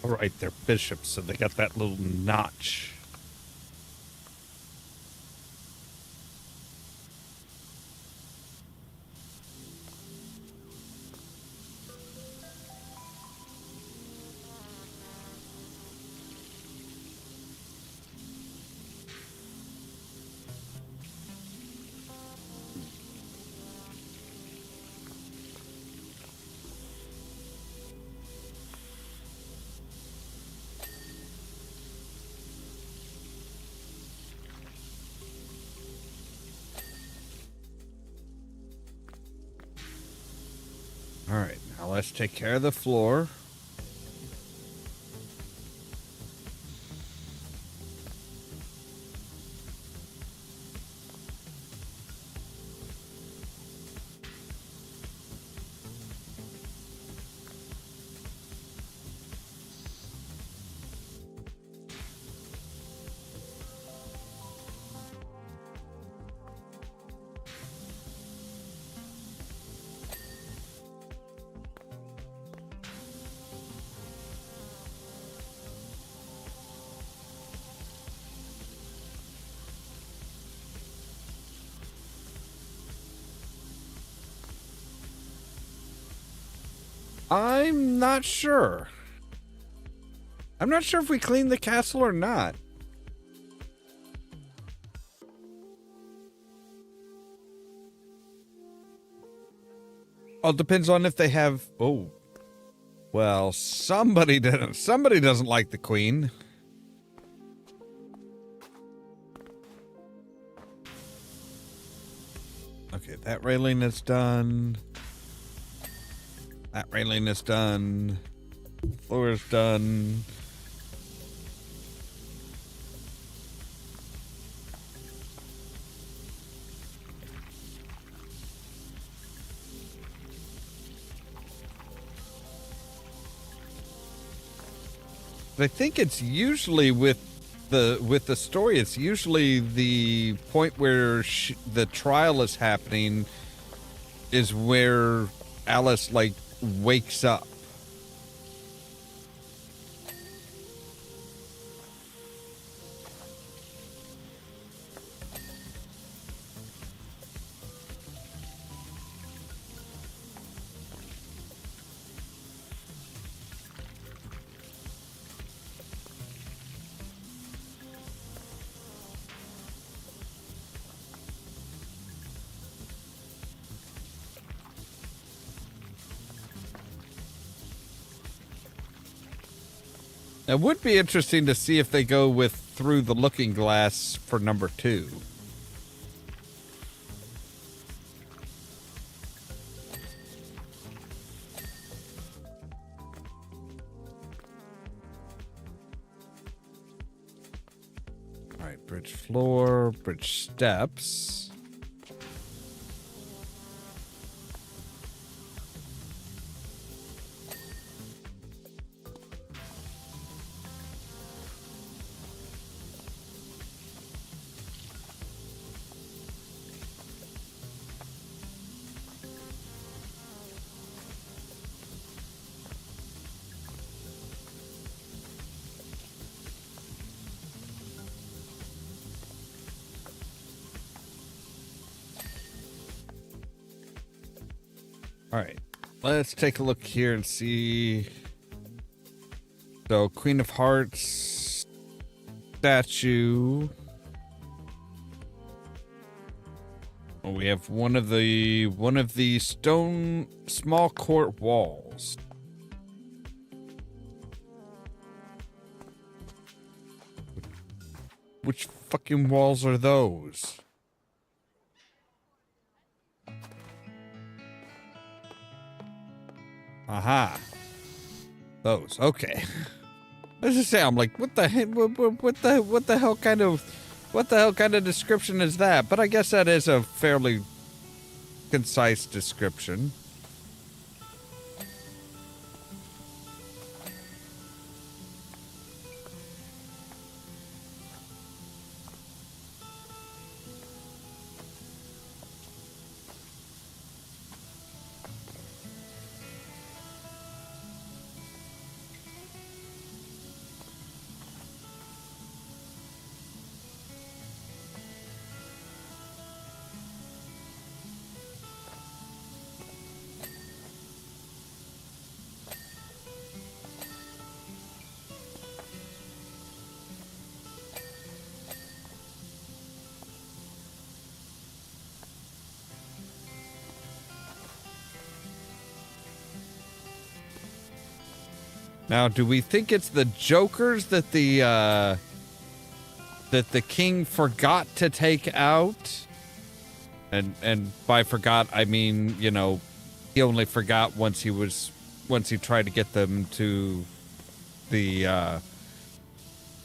All right, they're bishops, so they got that little notch. All right, now let's take care of the floor. I'm not sure. I'm not sure if we cleaned the castle or not. All depends on if they have... Oh. Well, somebody doesn't like the queen. Okay, that railing is done. That railing is done. Floor is done. I think it's usually with the story, it's usually the point where the trial is happening is where Alice like wakes up. It would be interesting to see if they go with through the looking glass for number 2. All right, bridge floor, bridge steps. All right, let's take a look here and see. So, Queen of Hearts statue. Oh, we have one of the stone small court walls. Which fucking walls are those? Aha. Those. Okay. Let's just say I'm like, what the hell kind of description is that? But I guess that is a fairly concise description. Now, do we think it's the jokers that the king forgot to take out? And by forgot, I mean, you know, He only forgot once he tried to get them to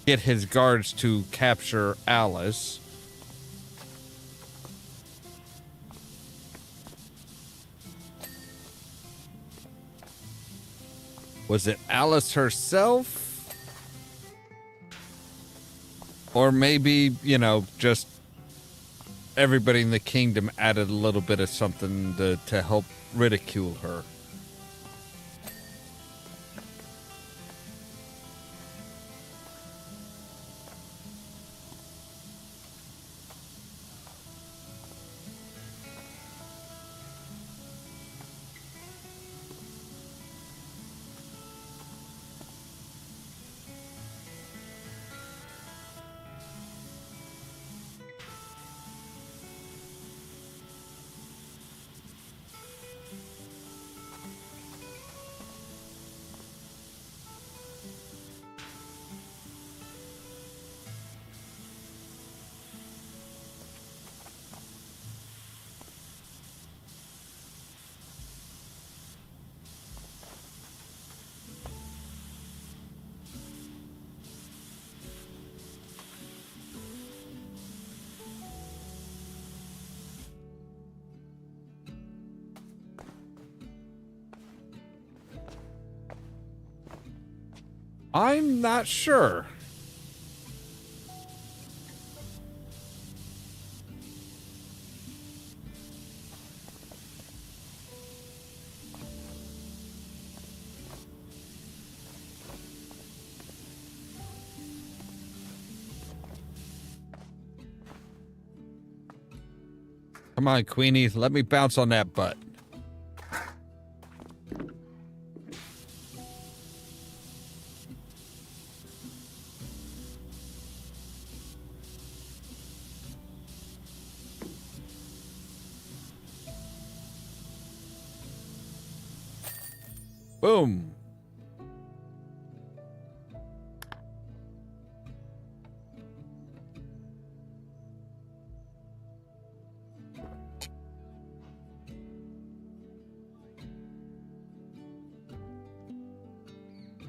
get his guards to capture Alice. Was it Alice herself? Or maybe, you know, just everybody in the kingdom added a little bit of something to help ridicule her. I'm not sure. Come on, Queenie, let me bounce on that butt. Boom.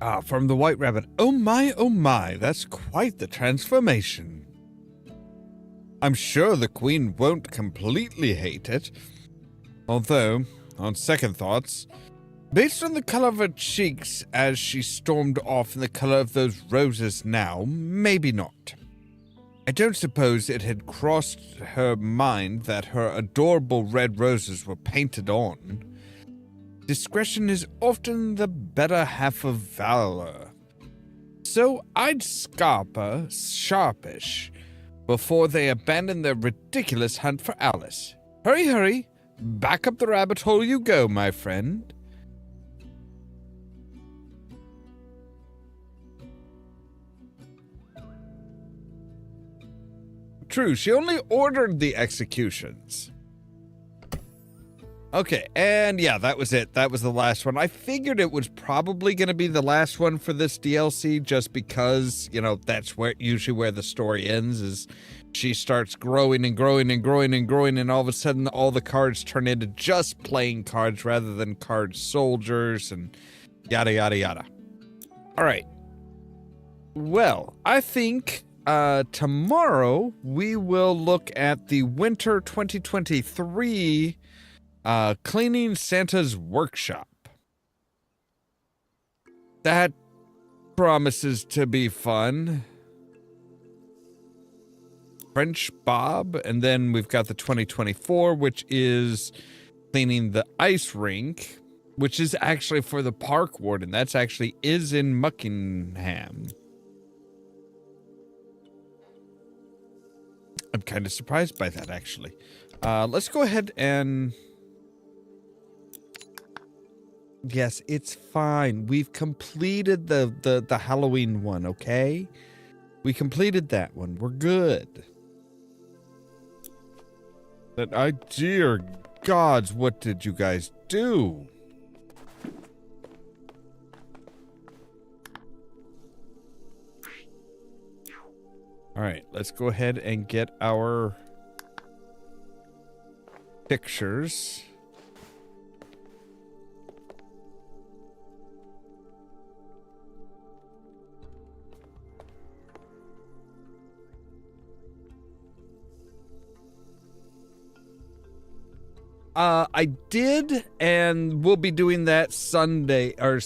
Ah, from the White Rabbit. Oh my, that's quite the transformation. I'm sure the Queen won't completely hate it. Although, on second thoughts, based on the color of her cheeks as she stormed off and the color of those roses now, maybe not. I don't suppose it had crossed her mind that her adorable red roses were painted on. Discretion is often the better half of valor. So I'd scarper sharpish before they abandon their ridiculous hunt for Alice. Hurry, hurry! Back up the rabbit hole you go, my friend. True, she only ordered the executions. Okay, and yeah, that was it. That was the last one. I figured it was probably going to be the last one for this DLC just because, you know, that's usually where the story ends, is she starts growing and growing and growing and growing, and all of a sudden all the cards turn into just playing cards rather than card soldiers and yada, yada, yada. All right. Well, I think tomorrow we will look at the winter 2023 cleaning Santa's workshop. That promises to be fun. French Bob, and then we've got the 2024, which is cleaning the ice rink, which is actually for the park warden. That's actually is in Buckingham. I'm kind of surprised by that, actually. Let's go ahead and... Yes, it's fine. We've completed the Halloween one, okay? We completed that one. We're good. But dear gods, what did you guys do? All right, let's go ahead and get our pictures. I did, and we'll be doing that Sunday, or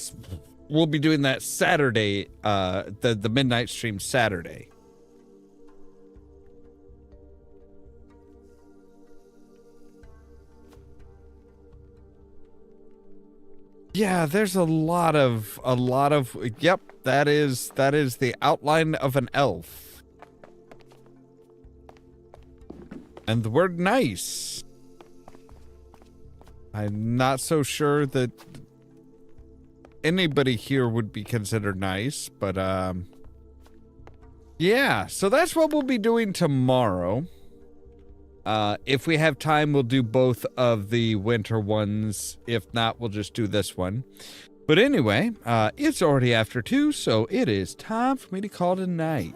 we'll be doing that Saturday, the midnight stream Saturday. Yeah, there's a lot of, yep, that is the outline of an elf. And the word nice. I'm not so sure that anybody here would be considered nice, but, yeah, so that's what we'll be doing tomorrow. If we have time, we'll do both of the winter ones. If not, we'll just do this one. But anyway, it's already after 2, so it is time for me to call it a night.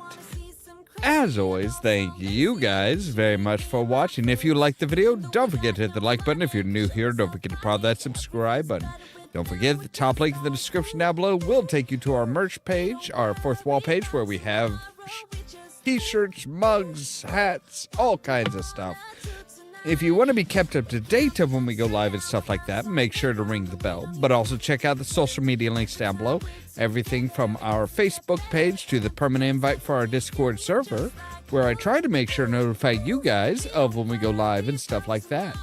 As always, thank you guys very much for watching. If you liked the video, don't forget to hit the like button. If you're new here, don't forget to press that subscribe button. Don't forget the top link in the description down below will take you to our merch page, our fourth wall page, where we have t-shirts, mugs, hats, all kinds of stuff. If you want to be kept up to date of when we go live and stuff like that, make sure to ring the bell. But also check out the social media links down below. Everything from our Facebook page to the permanent invite for our Discord server, where I try to make sure to notify you guys of when we go live and stuff like that.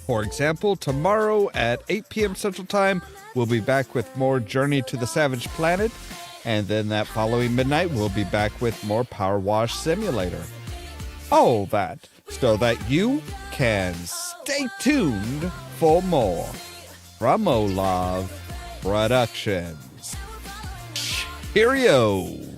For example, tomorrow at 8 p.m. Central Time, we'll be back with more Journey to the Savage Planet. And then that following midnight, we'll be back with more Powerwash Simulator. All that so that you can stay tuned for more from Ollamh Productions. Cheerio!